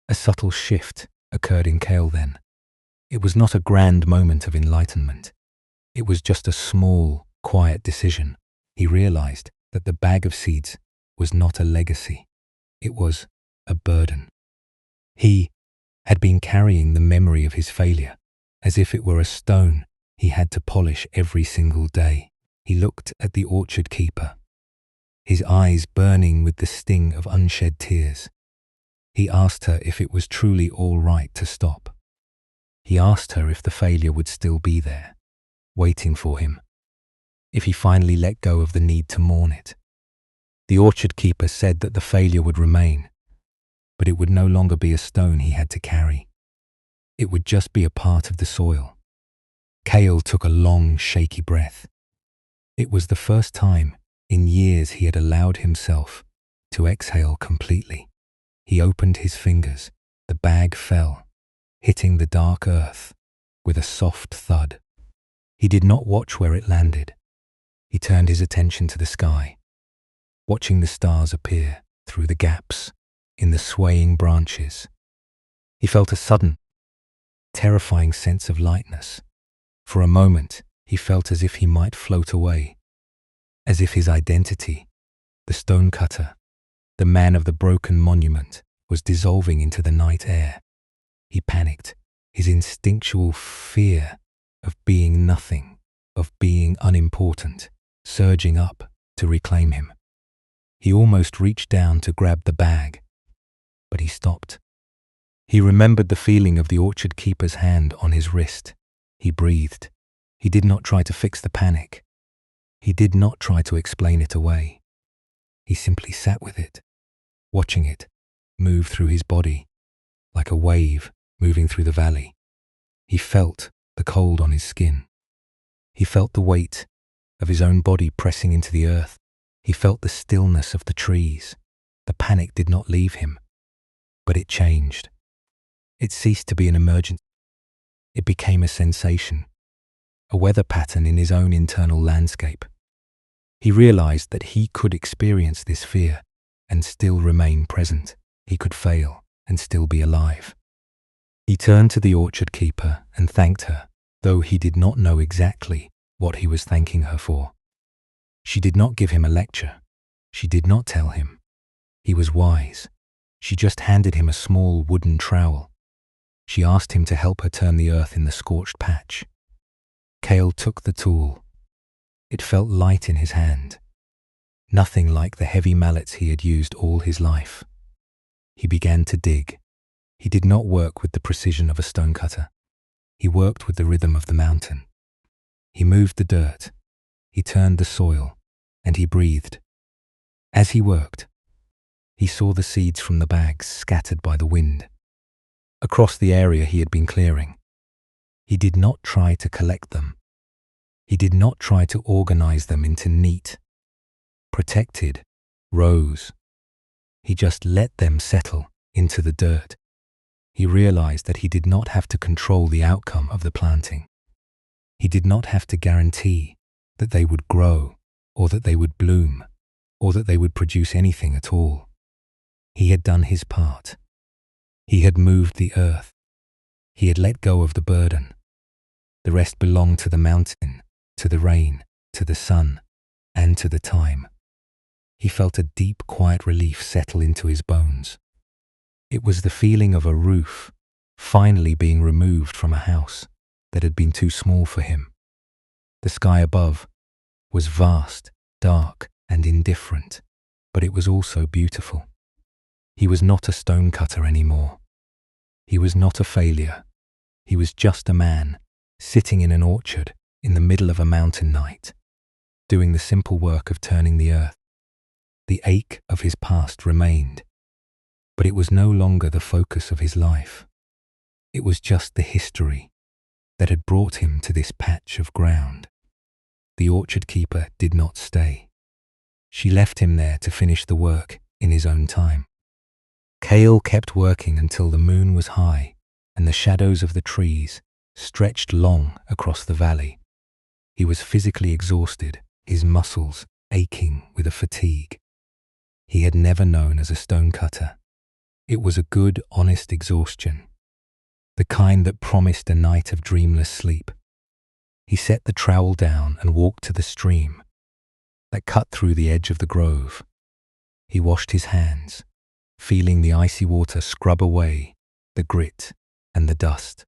a subtle shift occurred in Kale then. It was not a grand moment of enlightenment. It was just a small, quiet decision. He realized that the bag of seeds was not a legacy. It was a burden. He had been carrying the memory of his failure as if it were a stone he had to polish every single day. He looked at the orchard keeper, his eyes burning with the sting of unshed tears. He asked her if it was truly all right to stop. He asked her if the failure would still be there, waiting for him, if he finally let go of the need to mourn it. The orchard keeper said that the failure would remain, but it would no longer be a stone he had to carry. It would just be a part of the soil. Kale took a long, shaky breath. It was the first time in years he had allowed himself to exhale completely. He opened his fingers. The bag fell, hitting the dark earth with a soft thud. He did not watch where it landed. He turned his attention to the sky, watching the stars appear through the gaps in the swaying branches. He felt a sudden, terrifying sense of lightness. For a moment, he felt as if he might float away, as if his identity, the stonecutter, the man of the broken monument, was dissolving into the night air. He panicked, his instinctual fear of being nothing, of being unimportant, surging up to reclaim him. He almost reached down to grab the bag, but he stopped. He remembered the feeling of the orchard keeper's hand on his wrist. He breathed. He did not try to fix the panic. He did not try to explain it away. He simply sat with it, watching it move through his body like a wave moving through the valley. He felt the cold on his skin. He felt the weight of his own body pressing into the earth. He felt the stillness of the trees. The panic did not leave him, but it changed. It ceased to be an emergency. It became a sensation, a weather pattern in his own internal landscape. He realized that he could experience this fear and still remain present. He could fail and still be alive. He turned to the orchard keeper and thanked her, though he did not know exactly what he was thanking her for. She did not give him a lecture. She did not tell him. He was wise. She just handed him a small wooden trowel. She asked him to help her turn the earth in the scorched patch. Kale took the tool. It felt light in his hand, nothing like the heavy mallets he had used all his life. He began to dig. He did not work with the precision of a stonecutter. He worked with the rhythm of the mountain. He moved the dirt. He turned the soil, and he breathed. As he worked, he saw the seeds from the bags scattered by the wind across the area he had been clearing. He did not try to collect them. He did not try to organize them into neat, protected rows. He just let them settle into the dirt. He realized that he did not have to control the outcome of the planting. He did not have to guarantee that they would grow, or that they would bloom, or that they would produce anything at all. He had done his part. He had moved the earth. He had let go of the burden. The rest belonged to the mountain, to the rain, to the sun, and to the time. He felt a deep, quiet relief settle into his bones. It was the feeling of a roof finally being removed from a house that had been too small for him. The sky above was vast, dark, and indifferent, but it was also beautiful. He was not a stonecutter anymore. He was not a failure. He was just a man, sitting in an orchard in the middle of a mountain night, doing the simple work of turning the earth. The ache of his past remained, but it was no longer the focus of his life. It was just the history that had brought him to this patch of ground. The orchard keeper did not stay. She left him there to finish the work in his own time. Kale kept working until the moon was high and the shadows of the trees stretched long across the valley. He was physically exhausted, his muscles aching with a fatigue he had never known as a stonecutter. It was a good, honest exhaustion, the kind that promised a night of dreamless sleep. He set the trowel down and walked to the stream that cut through the edge of the grove. He washed his hands, feeling the icy water scrub away the grit and the dust.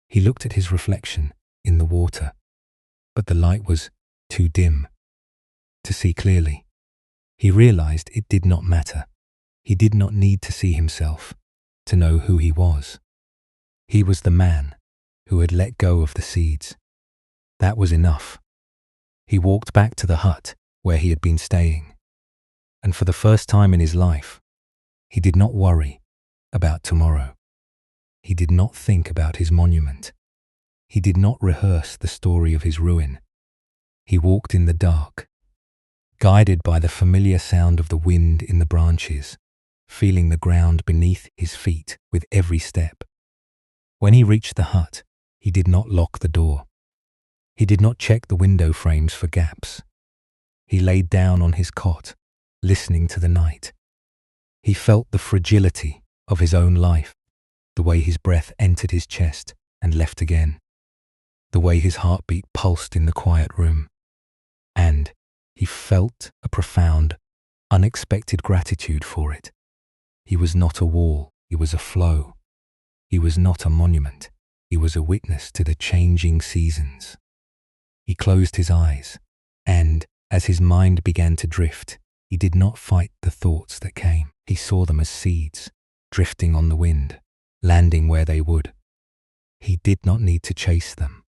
He looked at his reflection in the water, but the light was too dim to see clearly. He realized it did not matter. He did not need to see himself to know who he was. He was the man who had let go of the seeds. That was enough. He walked back to the hut where he had been staying, and for the first time in his life, he did not worry about tomorrow. He did not think about his monument. He did not rehearse the story of his ruin. He walked in the dark, guided by the familiar sound of the wind in the branches, feeling the ground beneath his feet with every step. When he reached the hut, he did not lock the door. He did not check the window frames for gaps. He laid down on his cot, listening to the night. He felt the fragility of his own life, the way his breath entered his chest and left again, the way his heartbeat pulsed in the quiet room. And he felt a profound, unexpected gratitude for it. He was not a wall, he was a flow. He was not a monument, he was a witness to the changing seasons. He closed his eyes, and as his mind began to drift, he did not fight the thoughts that came. He saw them as seeds, drifting on the wind, landing where they would. He did not need to chase them.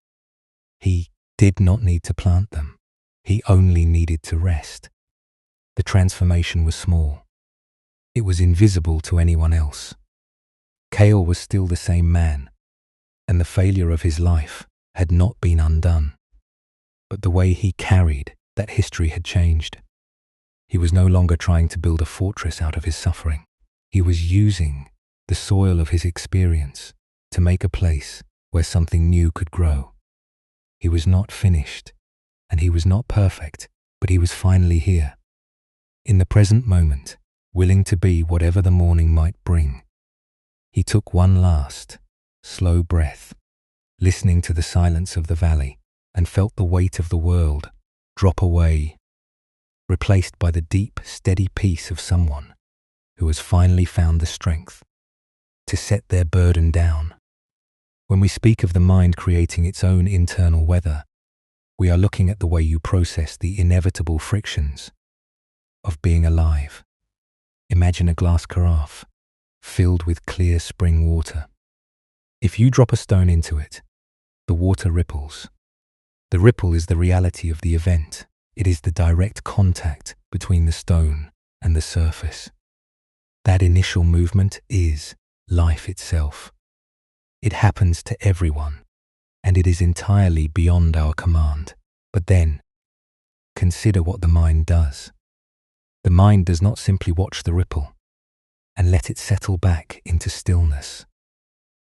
He did not need to plant them. He only needed to rest. The transformation was small. It was invisible to anyone else. Kale was still the same man, and the failure of his life had not been undone. But the way he carried that history had changed. He was no longer trying to build a fortress out of his suffering. He was using the soil of his experience to make a place where something new could grow. He was not finished, and he was not perfect, but he was finally here, in the present moment, willing to be whatever the morning might bring. He took one last, slow breath, listening to the silence of the valley, and felt the weight of the world drop away, replaced by the deep, steady peace of someone who has finally found the strength to set their burden down. When we speak of the mind creating its own internal weather, we are looking at the way you process the inevitable frictions of being alive. Imagine a glass carafe filled with clear spring water. If you drop a stone into it, the water ripples. The ripple is the reality of the event. It is the direct contact between the stone and the surface. That initial movement is life itself. It happens to everyone, and it is entirely beyond our command. But then, consider what the mind does. The mind does not simply watch the ripple and let it settle back into stillness.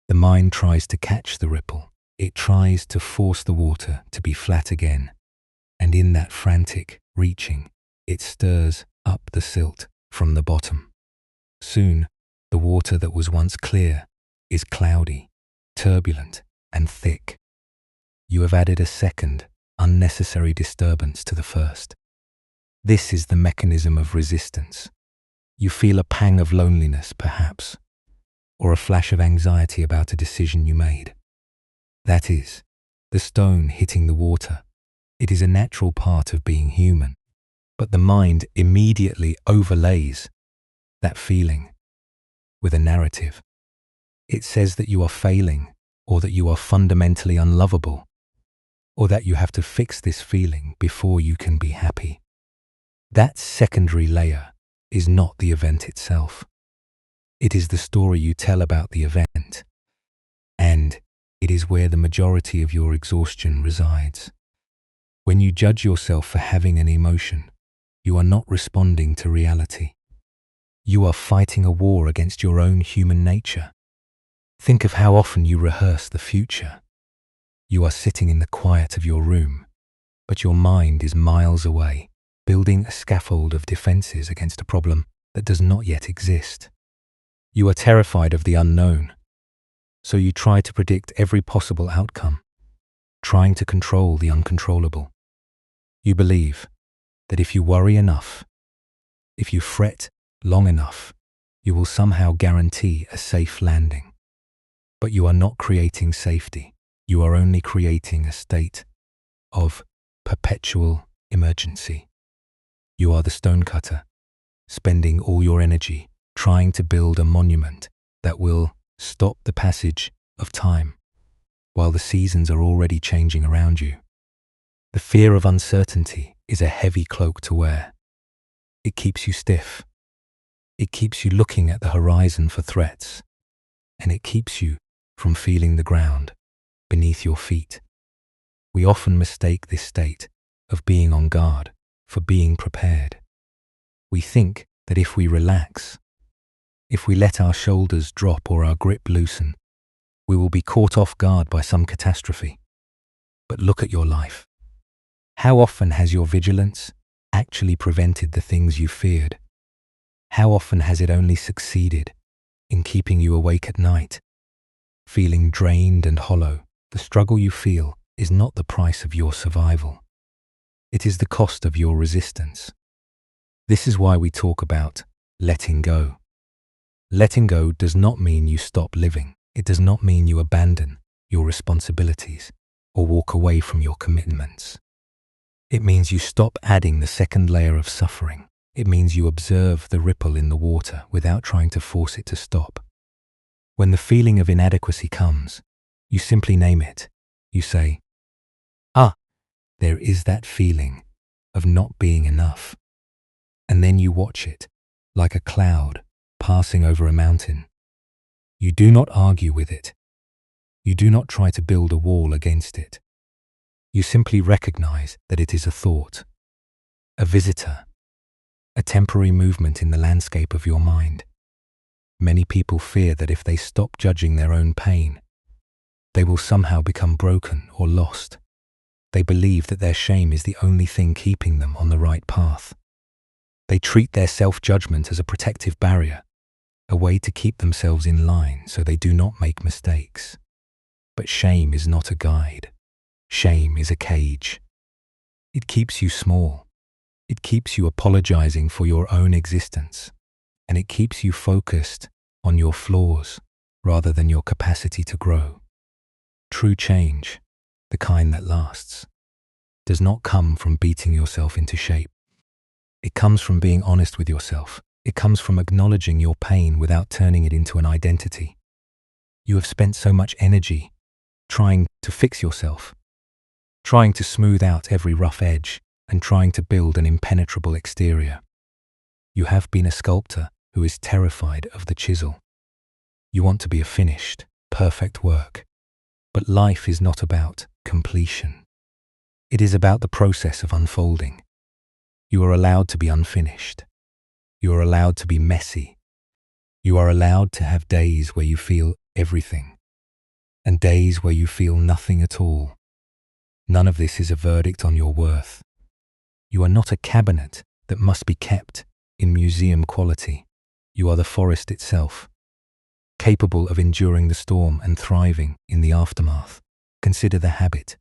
The mind tries to catch the ripple. It tries to force the water to be flat again. And in that frantic reaching, it stirs up the silt from the bottom. Soon, the water that was once clear is cloudy, turbulent, and thick. You have added a second, unnecessary disturbance to the first. This is the mechanism of resistance. You feel a pang of loneliness, perhaps, or a flash of anxiety about a decision you made. That is, the stone hitting the water. It is a natural part of being human, but the mind immediately overlays that feeling with a narrative. It says that you are failing, or that you are fundamentally unlovable, or that you have to fix this feeling before you can be happy. That secondary layer is not the event itself. It is the story you tell about the event, and it is where the majority of your exhaustion resides. When you judge yourself for having an emotion, you are not responding to reality. You are fighting a war against your own human nature. Think of how often you rehearse the future. You are sitting in the quiet of your room, but your mind is miles away, building a scaffold of defenses against a problem that does not yet exist. You are terrified of the unknown, so you try to predict every possible outcome, trying to control the uncontrollable. You believe that if you worry enough, if you fret long enough, you will somehow guarantee a safe landing. But you are not creating safety. You are only creating a state of perpetual emergency. You are the stonecutter, spending all your energy trying to build a monument that will stop the passage of time while the seasons are already changing around you. The fear of uncertainty is a heavy cloak to wear. It keeps you stiff. It keeps you looking at the horizon for threats, and it keeps you from feeling the ground beneath your feet. We often mistake this state of being on guard for being prepared. We think that if we relax, if we let our shoulders drop or our grip loosen, we will be caught off guard by some catastrophe. But look at your life. How often has your vigilance actually prevented the things you feared? How often has it only succeeded in keeping you awake at night? Feeling drained and hollow, the struggle you feel is not the price of your survival. It is the cost of your resistance. This is why we talk about letting go. Letting go does not mean you stop living. It does not mean you abandon your responsibilities or walk away from your commitments. It means you stop adding the second layer of suffering. It means you observe the ripple in the water without trying to force it to stop. When the feeling of inadequacy comes, you simply name it. You say, there is that feeling of not being enough. And then you watch it, like a cloud passing over a mountain. You do not argue with it. You do not try to build a wall against it. You simply recognize that it is a thought, a visitor, a temporary movement in the landscape of your mind. Many people fear that if they stop judging their own pain, they will somehow become broken or lost. They believe that their shame is the only thing keeping them on the right path. They treat their self-judgment as a protective barrier, a way to keep themselves in line so they do not make mistakes. But shame is not a guide. Shame is a cage. It keeps you small. It keeps you apologizing for your own existence, and it keeps you focused on your flaws rather than your capacity to grow. True change, the kind that lasts, does not come from beating yourself into shape. It comes from being honest with yourself. It comes from acknowledging your pain without turning it into an identity. You have spent so much energy trying to fix yourself, trying to smooth out every rough edge, and trying to build an impenetrable exterior. You have been a sculptor who is terrified of the chisel. You want to be a finished, perfect work. But life is not about completion. It is about the process of unfolding. You are allowed to be unfinished. You are allowed to be messy. You are allowed to have days where you feel everything, and days where you feel nothing at all. None of this is a verdict on your worth. You are not a cabinet that must be kept in museum quality. You are the forest itself, capable of enduring the storm and thriving in the aftermath. Consider the habit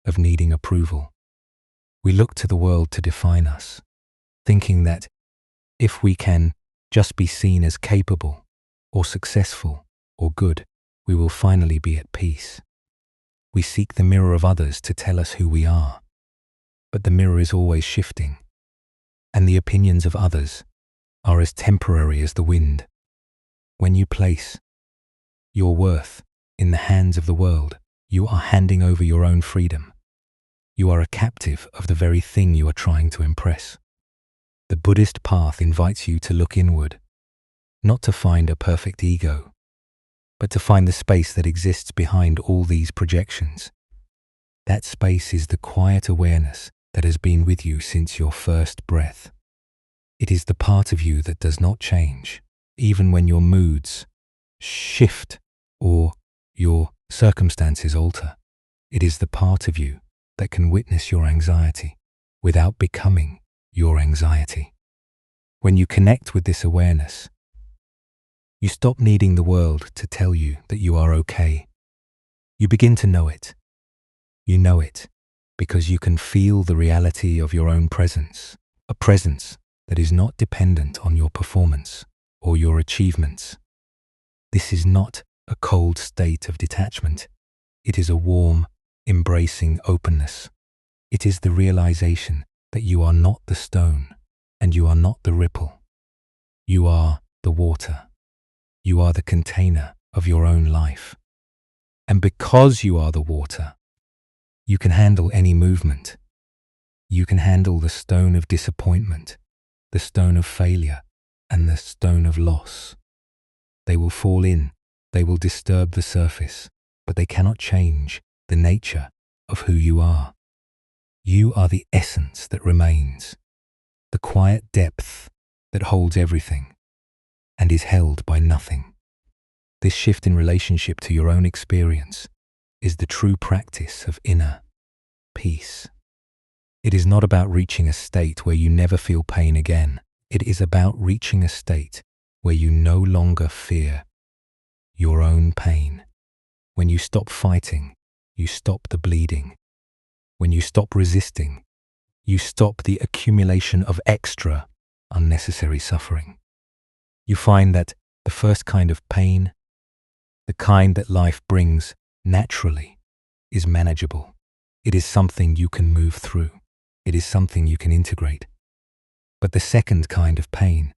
of needing approval. We look to the world to define us, thinking that if we can just be seen as capable or successful or good, we will finally be at peace. We seek the mirror of others to tell us who we are, but the mirror is always shifting, and the opinions of others are as temporary as the wind. When you place your worth in the hands of the world, you are handing over your own freedom. You are a captive of the very thing you are trying to impress. The Buddhist path invites you to look inward, not to find a perfect ego, but to find the space that exists behind all these projections. That space is the quiet awareness that has been with you since your first breath. It is the part of you that does not change, even when your moods shift or your circumstances alter. It is the part of you that can witness your anxiety without becoming your anxiety. When you connect with this awareness, you stop needing the world to tell you that you are okay. You begin to know it. You know it because you can feel the reality of your own presence, a presence that is not dependent on your performance or your achievements. This is not a cold state of detachment. It is a warm, embracing openness. It is the realization that you are not the stone and you are not the ripple. You are the water. You are the container of your own life. And because you are the water, you can handle any movement. You can handle the stone of disappointment, the stone of failure, and the stone of loss. They will fall in, they will disturb the surface, but they cannot change the nature of who you are. You are the essence that remains, the quiet depth that holds everything and is held by nothing. This shift in relationship to your own experience is the true practice of inner peace. It is not about reaching a state where you never feel pain again. It is about reaching a state where you no longer fear your own pain. When you stop fighting, you stop the bleeding. When you stop resisting, you stop the accumulation of extra, unnecessary suffering. You find that the first kind of pain, the kind that life brings naturally, is manageable. It is something you can move through. It is something you can integrate. But the second kind of pain,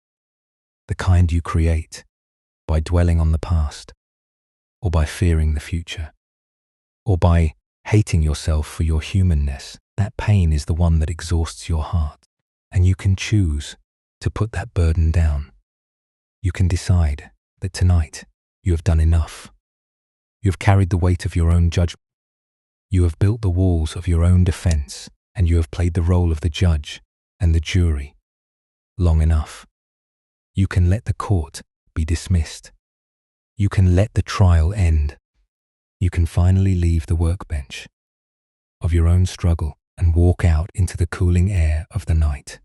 the kind you create by dwelling on the past, or by fearing the future, or by hating yourself for your humanness, that pain is the one that exhausts your heart. And you can choose to put that burden down. You can decide that tonight you have done enough. You have carried the weight of your own judgment. You have built the walls of your own defense, and you have played the role of the judge and the jury long enough. You can let the court be dismissed. You can let the trial end. You can finally leave the workbench of your own struggle and walk out into the cooling air of the night.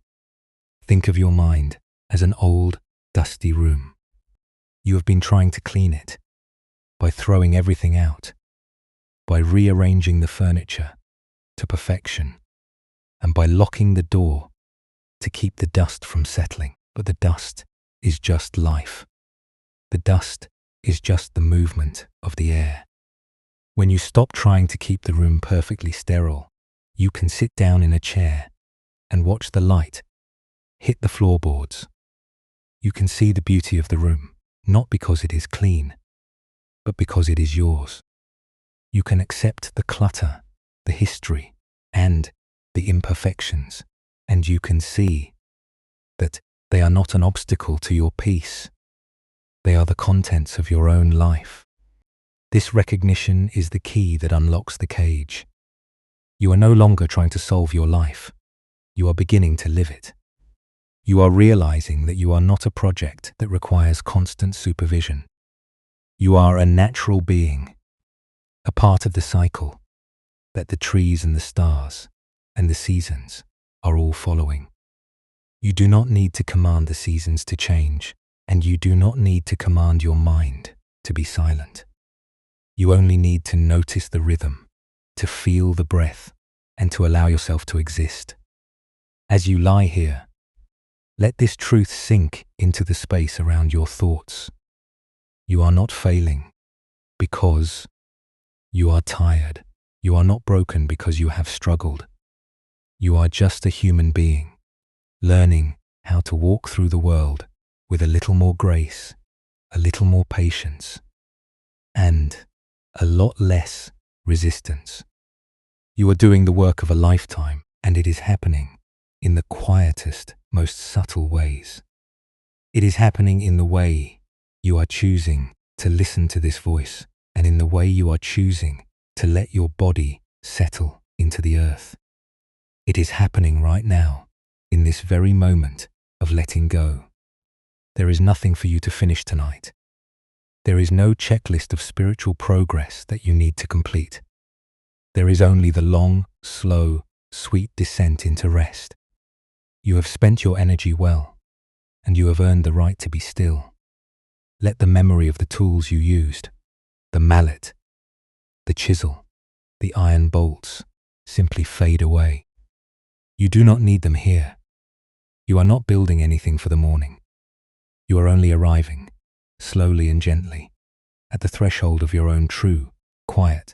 Think of your mind as an old, dusty room. You have been trying to clean it by throwing everything out, by rearranging the furniture to perfection, and by locking the door to keep the dust from settling. But the dust is just life. The dust is just the movement of the air. When you stop trying to keep the room perfectly sterile, you can sit down in a chair and watch the light hit the floorboards. You can see the beauty of the room, not because it is clean, but because it is yours. You can accept the clutter, the history, and the imperfections, and you can see that they are not an obstacle to your peace. They are the contents of your own life. This recognition is the key that unlocks the cage. You are no longer trying to solve your life. You are beginning to live it. You are realizing that you are not a project that requires constant supervision. You are a natural being, a part of the cycle that the trees and the stars and the seasons are all following. You do not need to command the seasons to change, and you do not need to command your mind to be silent. You only need to notice the rhythm, to feel the breath, and to allow yourself to exist. As you lie here, let this truth sink into the space around your thoughts. You are not failing because you are tired. You are not broken because you have struggled. You are just a human being, learning how to walk through the world with a little more grace, a little more patience, and a lot less resistance. You are doing the work of a lifetime, and it is happening in the quietest, most subtle ways. It is happening in the way you are choosing to listen to this voice, and in the way you are choosing to let your body settle into the earth. It is happening right now, in this very moment of letting go. There is nothing for you to finish tonight. There is no checklist of spiritual progress that you need to complete. There is only the long, slow, sweet descent into rest. You have spent your energy well, and you have earned the right to be still. Let the memory of the tools you used, the mallet, the chisel, the iron bolts, simply fade away. You do not need them here. You are not building anything for the morning. You are only arriving, slowly and gently, at the threshold of your own true, quiet,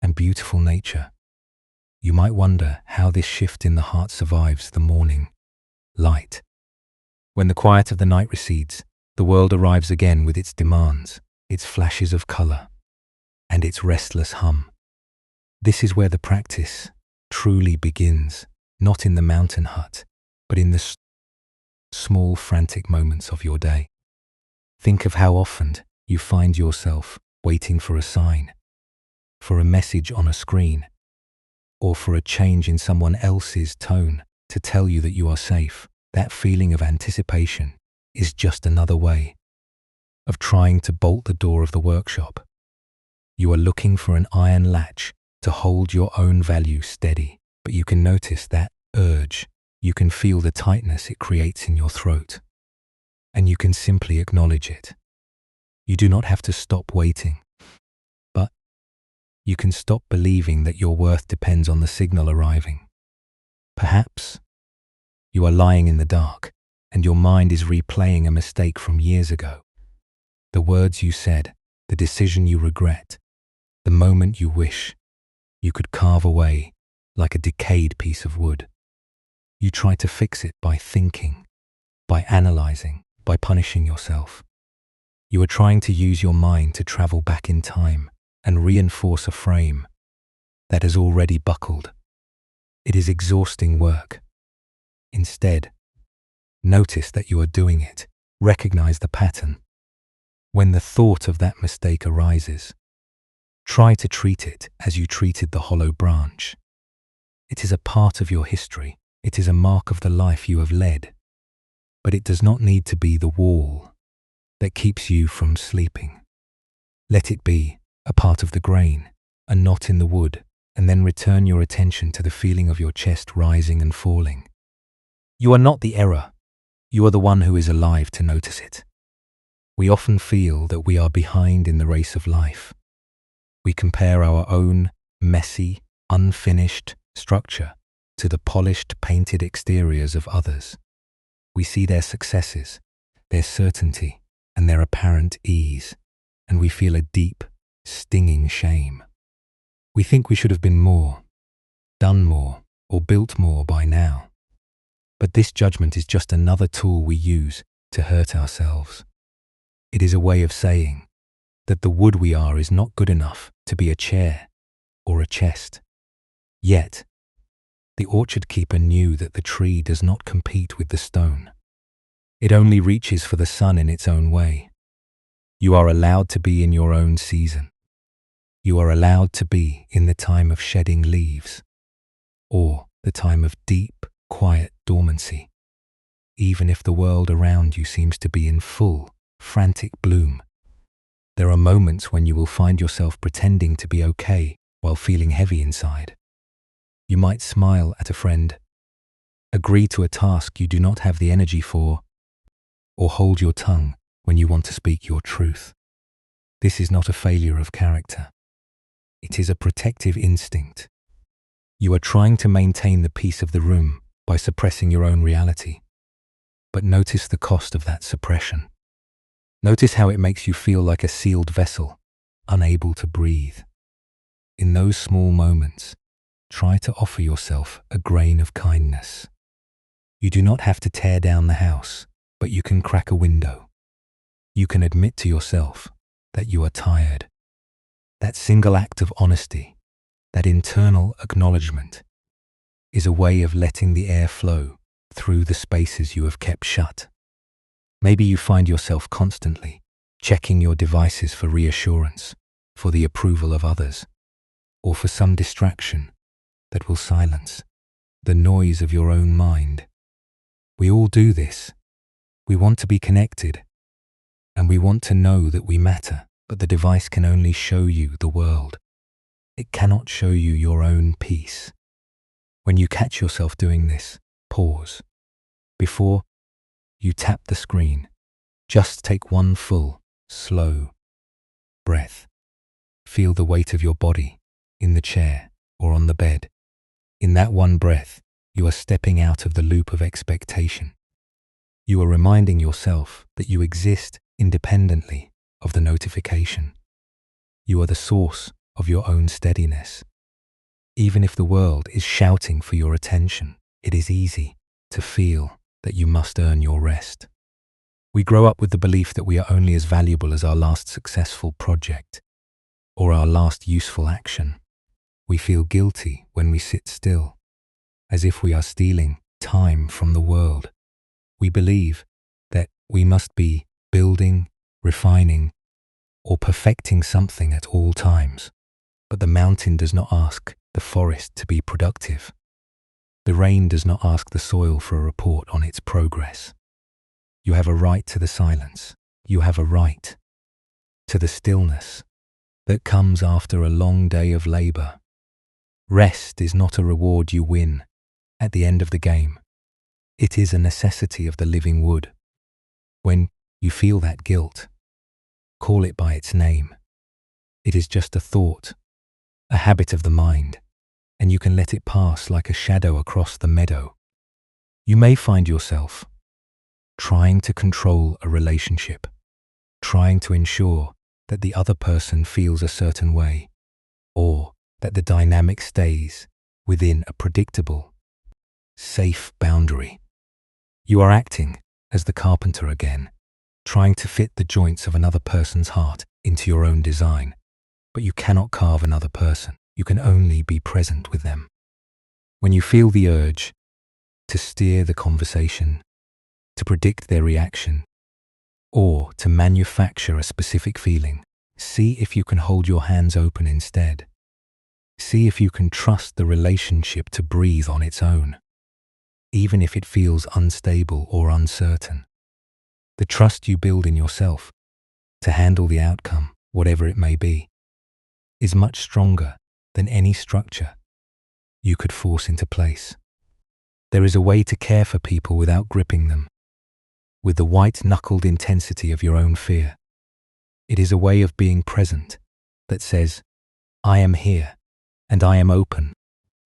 and beautiful nature. You might wonder how this shift in the heart survives the morning light. When the quiet of the night recedes, the world arrives again with its demands, its flashes of color, and its restless hum. This is where the practice truly begins, not in the mountain hut, but in the small frantic moments of your day. Think of how often you find yourself waiting for a sign, for a message on a screen, or for a change in someone else's tone to tell you that you are safe. That feeling of anticipation is just another way of trying to bolt the door of the workshop. You are looking for an iron latch to hold your own value steady, but you can notice that urge. You can feel the tightness it creates in your throat, and you can simply acknowledge it. You do not have to stop waiting, but you can stop believing that your worth depends on the signal arriving. Perhaps you are lying in the dark, and your mind is replaying a mistake from years ago. The words you said, the decision you regret, the moment you wish you could carve away like a decayed piece of wood. You try to fix it by thinking, by analyzing, by punishing yourself. You are trying to use your mind to travel back in time and reinforce a frame that has already buckled. It is exhausting work. Instead, notice that you are doing it. Recognize the pattern. When the thought of that mistake arises, try to treat it as you treated the hollow branch. It is a part of your history. It is a mark of the life you have led. But it does not need to be the wall that keeps you from sleeping. Let it be a part of the grain, a knot in the wood, and then return your attention to the feeling of your chest rising and falling. You are not the error. You are the one who is alive to notice it. We often feel that we are behind in the race of life. We compare our own messy, unfinished structure to the polished, painted exteriors of others. We see their successes, their certainty, and their apparent ease, and we feel a deep, stinging shame. We think we should have been more, done more, or built more by now. But this judgment is just another tool we use to hurt ourselves. It is a way of saying that the wood we are is not good enough to be a chair or a chest. Yet, the orchard keeper knew that the tree does not compete with the stone. It only reaches for the sun in its own way. You are allowed to be in your own season. You are allowed to be in the time of shedding leaves, or the time of deep, quiet dormancy, even if the world around you seems to be in full, frantic bloom. There are moments when you will find yourself pretending to be okay while feeling heavy inside. You might smile at a friend, agree to a task you do not have the energy for, or hold your tongue when you want to speak your truth. This is not a failure of character. It is a protective instinct. You are trying to maintain the peace of the room by suppressing your own reality. But notice the cost of that suppression. Notice how it makes you feel like a sealed vessel, unable to breathe. In those small moments, try to offer yourself a grain of kindness. You do not have to tear down the house, but you can crack a window. You can admit to yourself that you are tired. That single act of honesty, that internal acknowledgement, is a way of letting the air flow through the spaces you have kept shut. Maybe you find yourself constantly checking your devices for reassurance, for the approval of others, or for some distraction that will silence the noise of your own mind. We all do this. We want to be connected, and we want to know that we matter, but the device can only show you the world. It cannot show you your own peace. When you catch yourself doing this, pause. Before you tap the screen, just take one full, slow breath. Feel the weight of your body in the chair or on the bed. In that one breath, you are stepping out of the loop of expectation. You are reminding yourself that you exist independently of the notification. You are the source of your own steadiness. Even if the world is shouting for your attention, it is easy to feel that you must earn your rest. We grow up with the belief that we are only as valuable as our last successful project or our last useful action. We feel guilty when we sit still, as if we are stealing time from the world. We believe that we must be building, refining, or perfecting something at all times. But the mountain does not ask the forest to be productive. The rain does not ask the soil for a report on its progress. You have a right to the silence. You have a right to the stillness that comes after a long day of labor. Rest is not a reward you win at the end of the game. It is a necessity of the living wood. When you feel that guilt, call it by its name. It is just a thought, a habit of the mind, and you can let it pass like a shadow across the meadow. You may find yourself trying to control a relationship, trying to ensure that the other person feels a certain way, or that the dynamic stays within a predictable, safe boundary. You are acting as the carpenter again, trying to fit the joints of another person's heart into your own design, but you cannot carve another person. You can only be present with them. When you feel the urge to steer the conversation, to predict their reaction, or to manufacture a specific feeling, see if you can hold your hands open instead. See if you can trust the relationship to breathe on its own, even if it feels unstable or uncertain. The trust you build in yourself to handle the outcome, whatever it may be, is much stronger than any structure you could force into place. There is a way to care for people without gripping them, with the white-knuckled intensity of your own fear. It is a way of being present that says, I am here, and I am open,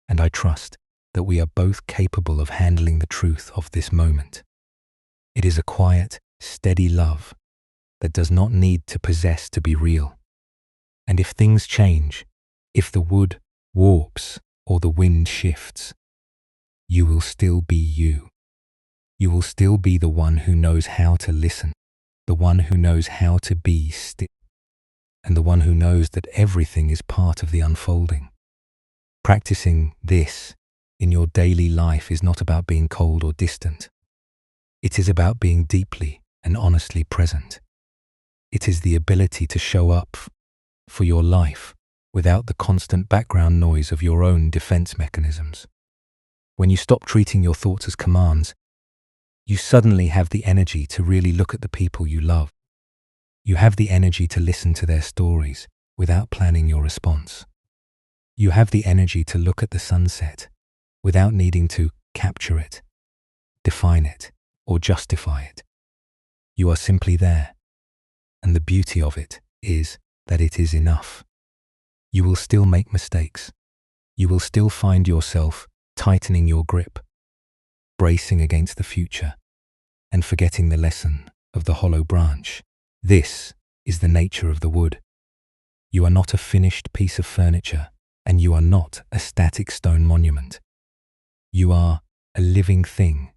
and I trust that we are both capable of handling the truth of this moment. It is a quiet, steady love that does not need to possess to be real. And if things change, if the wood warps or the wind shifts, you will still be you. You will still be the one who knows how to listen, the one who knows how to be still, and the one who knows that everything is part of the unfolding. Practicing this in your daily life is not about being cold or distant. It is about being deeply and honestly present. It is the ability to show up for your life without the constant background noise of your own defense mechanisms. When you stop treating your thoughts as commands, you suddenly have the energy to really look at the people you love. You have the energy to listen to their stories without planning your response. You have the energy to look at the sunset without needing to capture it define it, or justify it. You are simply there, and the beauty of it is that it is enough. You will still make mistakes. You will still find yourself tightening your grip, bracing against the future, and forgetting the lesson of the hollow branch. This is the nature of the wood. You are not a finished piece of furniture, and you are not a static stone monument. You are a living thing,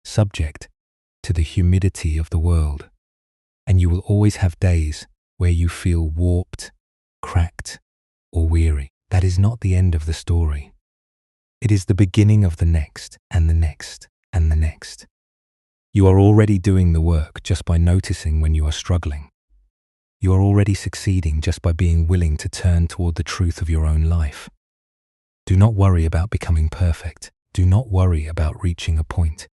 subject to the humidity of the world, and you will always have days where you feel warped, cracked, or weary. That is not the end of the story. It is the beginning of the next, and the next, and the next. You are already doing the work just by noticing when you are struggling. You are already succeeding just by being willing to turn toward the truth of your own life. Do not worry about becoming perfect. Do not worry about reaching a point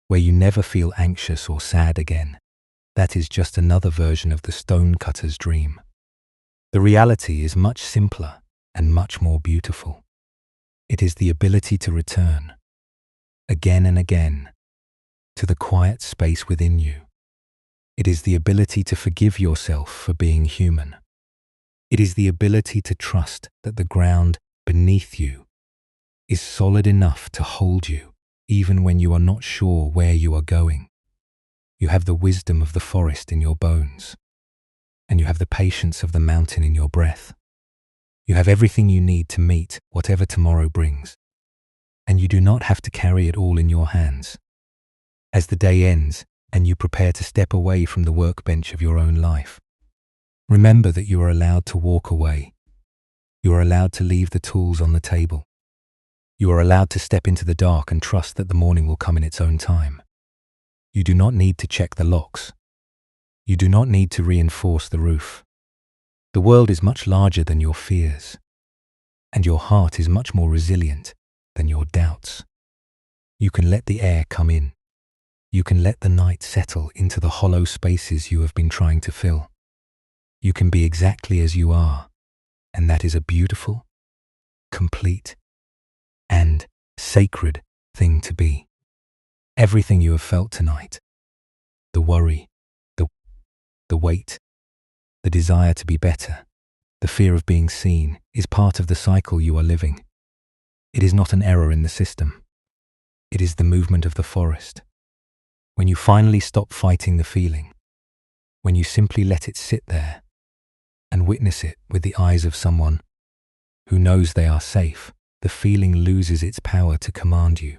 where you never feel anxious or sad again. That is just another version of the stonecutter's dream. The reality is much simpler and much more beautiful. It is the ability to return, again and again, to the quiet space within you. It is the ability to forgive yourself for being human. It is the ability to trust that the ground beneath you is solid enough to hold you, even when you are not sure where you are going. You have the wisdom of the forest in your bones, and you have the patience of the mountain in your breath. You have everything you need to meet whatever tomorrow brings, and you do not have to carry it all in your hands. As the day ends and you prepare to step away from the workbench of your own life, remember that you are allowed to walk away. You are allowed to leave the tools on the table. You are allowed to step into the dark and trust that the morning will come in its own time. You do not need to check the locks. You do not need to reinforce the roof. The world is much larger than your fears, and your heart is much more resilient than your doubts. You can let the air come in. You can let the night settle into the hollow spaces you have been trying to fill. You can be exactly as you are, and that is a beautiful, complete, and sacred thing to be. Everything you have felt tonight, the worry, the weight, the desire to be better, the fear of being seen, is part of the cycle you are living. It is not an error in the system. It is the movement of the forest. When you finally stop fighting the feeling, when you simply let it sit there and witness it with the eyes of someone who knows they are safe, the feeling loses its power to command you.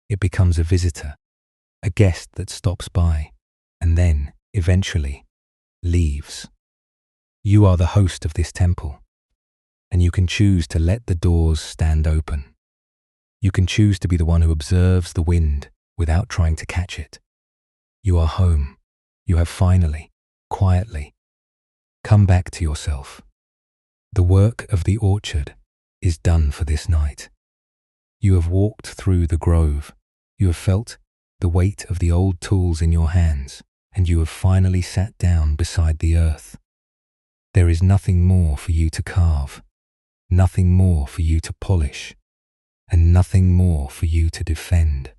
It becomes a visitor, a guest that stops by, and then, eventually, leaves. You are the host of this temple, and you can choose to let the doors stand open. You can choose to be the one who observes the wind without trying to catch it. You are home. You have finally, quietly, come back to yourself. The work of the orchard is done for this night. You have walked through the grove. You have felt the weight of the old tools in your hands, and you have finally sat down beside the earth. There is nothing more for you to carve, nothing more for you to polish, and nothing more for you to defend.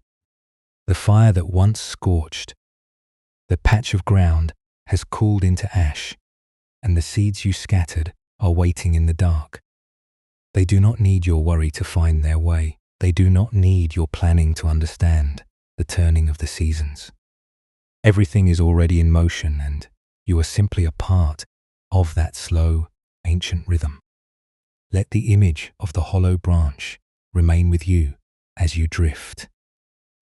The fire that once scorched, the patch of ground has cooled into ash, and the seeds you scattered are waiting in the dark. They do not need your worry to find their way. They do not need your planning to understand the turning of the seasons. Everything is already in motion, and you are simply a part of that slow, ancient rhythm. Let the image of the hollow branch remain with you as you drift.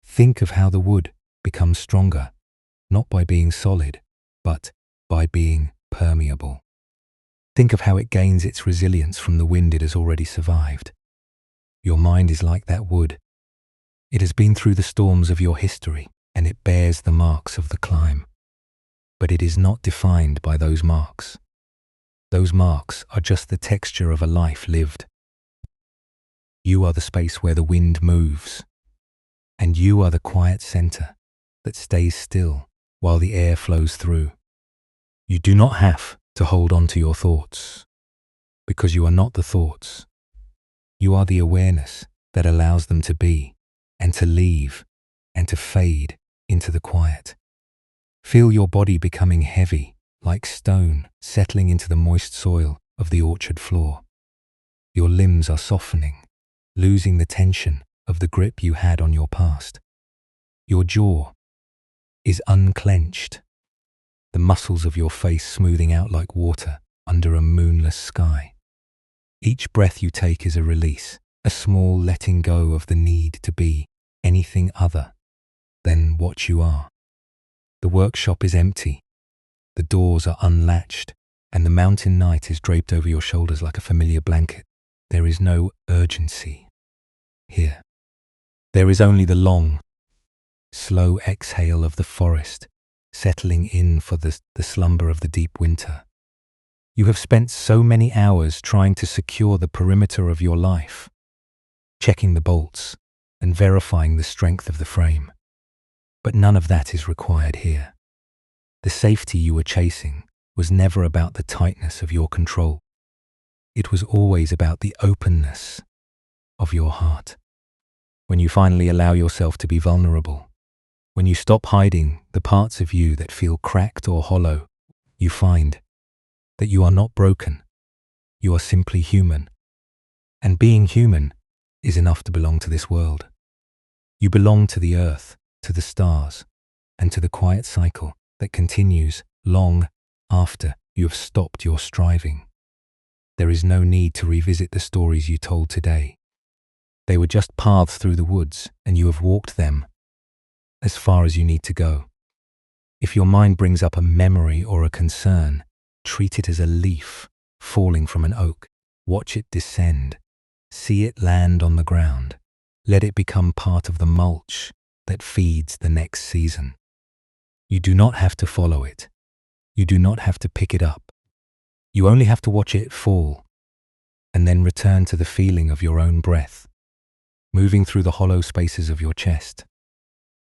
Think of how the wood becomes stronger, not by being solid, but by being permeable. Think of how it gains its resilience from the wind it has already survived. Your mind is like that wood. It has been through the storms of your history, and it bears the marks of the climb. But it is not defined by those marks. Those marks are just the texture of a life lived. You are the space where the wind moves, and you are the quiet center that stays still while the air flows through. You do not have to hold on to your thoughts, because you are not the thoughts. You are the awareness that allows them to be and to leave and to fade into the quiet. Feel your body becoming heavy, like stone settling into the moist soil of the orchard floor. Your limbs are softening, losing the tension of the grip you had on your past. Your jaw is unclenched, the muscles of your face smoothing out like water under a moonless sky. Each breath you take is a release, a small letting go of the need to be anything other than what you are. The workshop is empty, the doors are unlatched, and the mountain night is draped over your shoulders like a familiar blanket. There is no urgency here. There is only the long, slow exhale of the forest, settling in for the slumber of the deep winter. You have spent so many hours trying to secure the perimeter of your life, checking the bolts and verifying the strength of the frame. But none of that is required here. The safety you were chasing was never about the tightness of your control. It was always about the openness of your heart. When you finally allow yourself to be vulnerable, when you stop hiding the parts of you that feel cracked or hollow, you find that you are not broken. You are simply human. And being human is enough to belong to this world. You belong to the earth, to the stars, and to the quiet cycle that continues long after you have stopped your striving. There is no need to revisit the stories you told today. They were just paths through the woods, and you have walked them as far as you need to go. If your mind brings up a memory or a concern, treat it as a leaf falling from an oak. Watch it descend. See it land on the ground. Let it become part of the mulch that feeds the next season. You do not have to follow it. You do not have to pick it up. You only have to watch it fall, and then return to the feeling of your own breath, moving through the hollow spaces of your chest.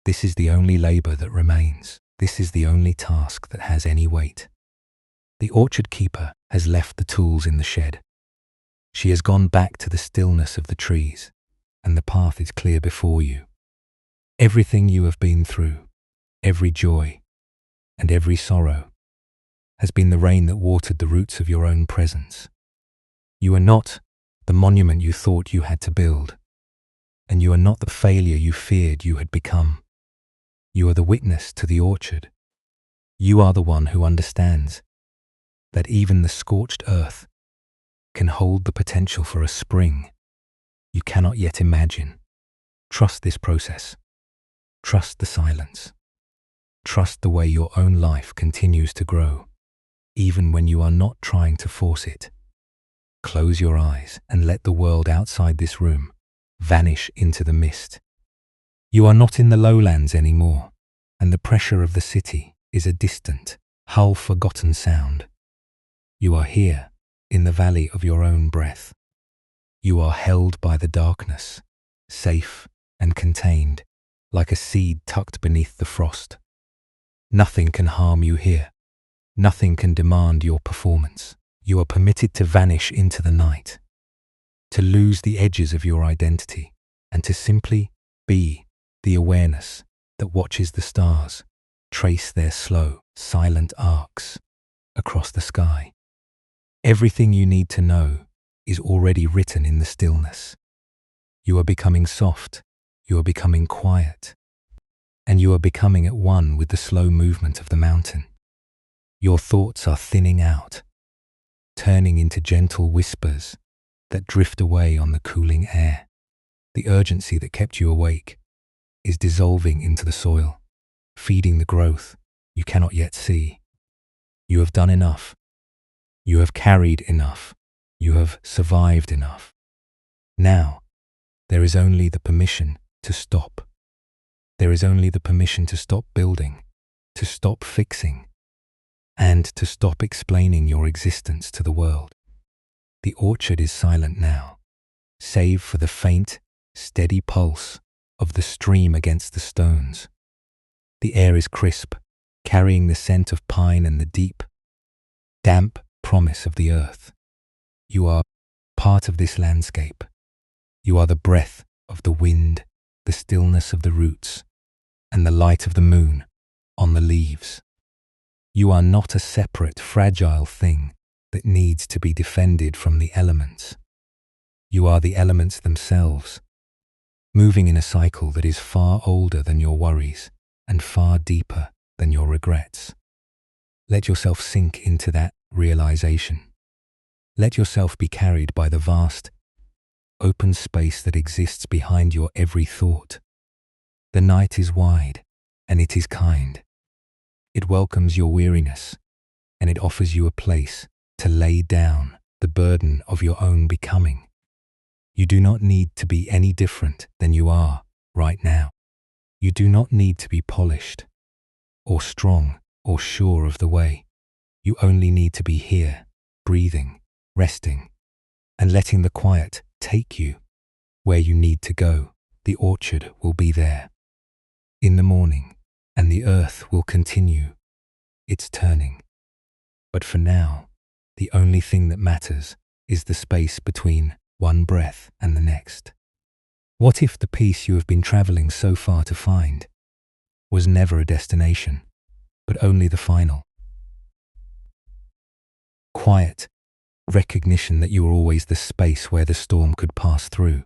This is the only labor that remains. This is the only task that has any weight. The orchard keeper has left the tools in the shed. She has gone back to the stillness of the trees, and the path is clear before you. Everything you have been through, every joy and every sorrow, has been the rain that watered the roots of your own presence. You are not the monument you thought you had to build, and you are not the failure you feared you had become. You are the witness to the orchard. You are the one who understands that even the scorched earth can hold the potential for a spring you cannot yet imagine. Trust this process. Trust the silence. Trust the way your own life continues to grow, even when you are not trying to force it. Close your eyes and let the world outside this room vanish into the mist. You are not in the lowlands anymore, and the pressure of the city is a distant, half-forgotten sound. You are here, in the valley of your own breath. You are held by the darkness, safe and contained, like a seed tucked beneath the frost. Nothing can harm you here. Nothing can demand your performance. You are permitted to vanish into the night, to lose the edges of your identity, and to simply be the awareness that watches the stars trace their slow, silent arcs across the sky. Everything you need to know is already written in the stillness. You are becoming soft, you are becoming quiet, and you are becoming at one with the slow movement of the mountain. Your thoughts are thinning out, turning into gentle whispers that drift away on the cooling air. The urgency that kept you awake is dissolving into the soil, feeding the growth you cannot yet see. You have done enough. You have carried enough. You have survived enough. Now, there is only the permission to stop. There is only the permission to stop building, to stop fixing, and to stop explaining your existence to the world. The orchard is silent now, save for the faint, steady pulse of the stream against the stones. The air is crisp, carrying the scent of pine and the deep, damp promise of the earth. You are part of this landscape. You are the breath of the wind, the stillness of the roots, and the light of the moon on the leaves. You are not a separate, fragile thing that needs to be defended from the elements. You are the elements themselves, moving in a cycle that is far older than your worries and far deeper than your regrets. Let yourself sink into that realization. Let yourself be carried by the vast, open space that exists behind your every thought. The night is wide, and it is kind. It welcomes your weariness, and it offers you a place to lay down the burden of your own becoming. You do not need to be any different than you are right now. You do not need to be polished, or strong, or sure of the way. You only need to be here, breathing, resting, and letting the quiet take you where you need to go. The orchard will be there in the morning, and the earth will continue its turning. But for now, the only thing that matters is the space between one breath and the next. What if the peace you have been traveling so far to find was never a destination, but only the final? Quiet recognition that you are always the space where the storm could pass through.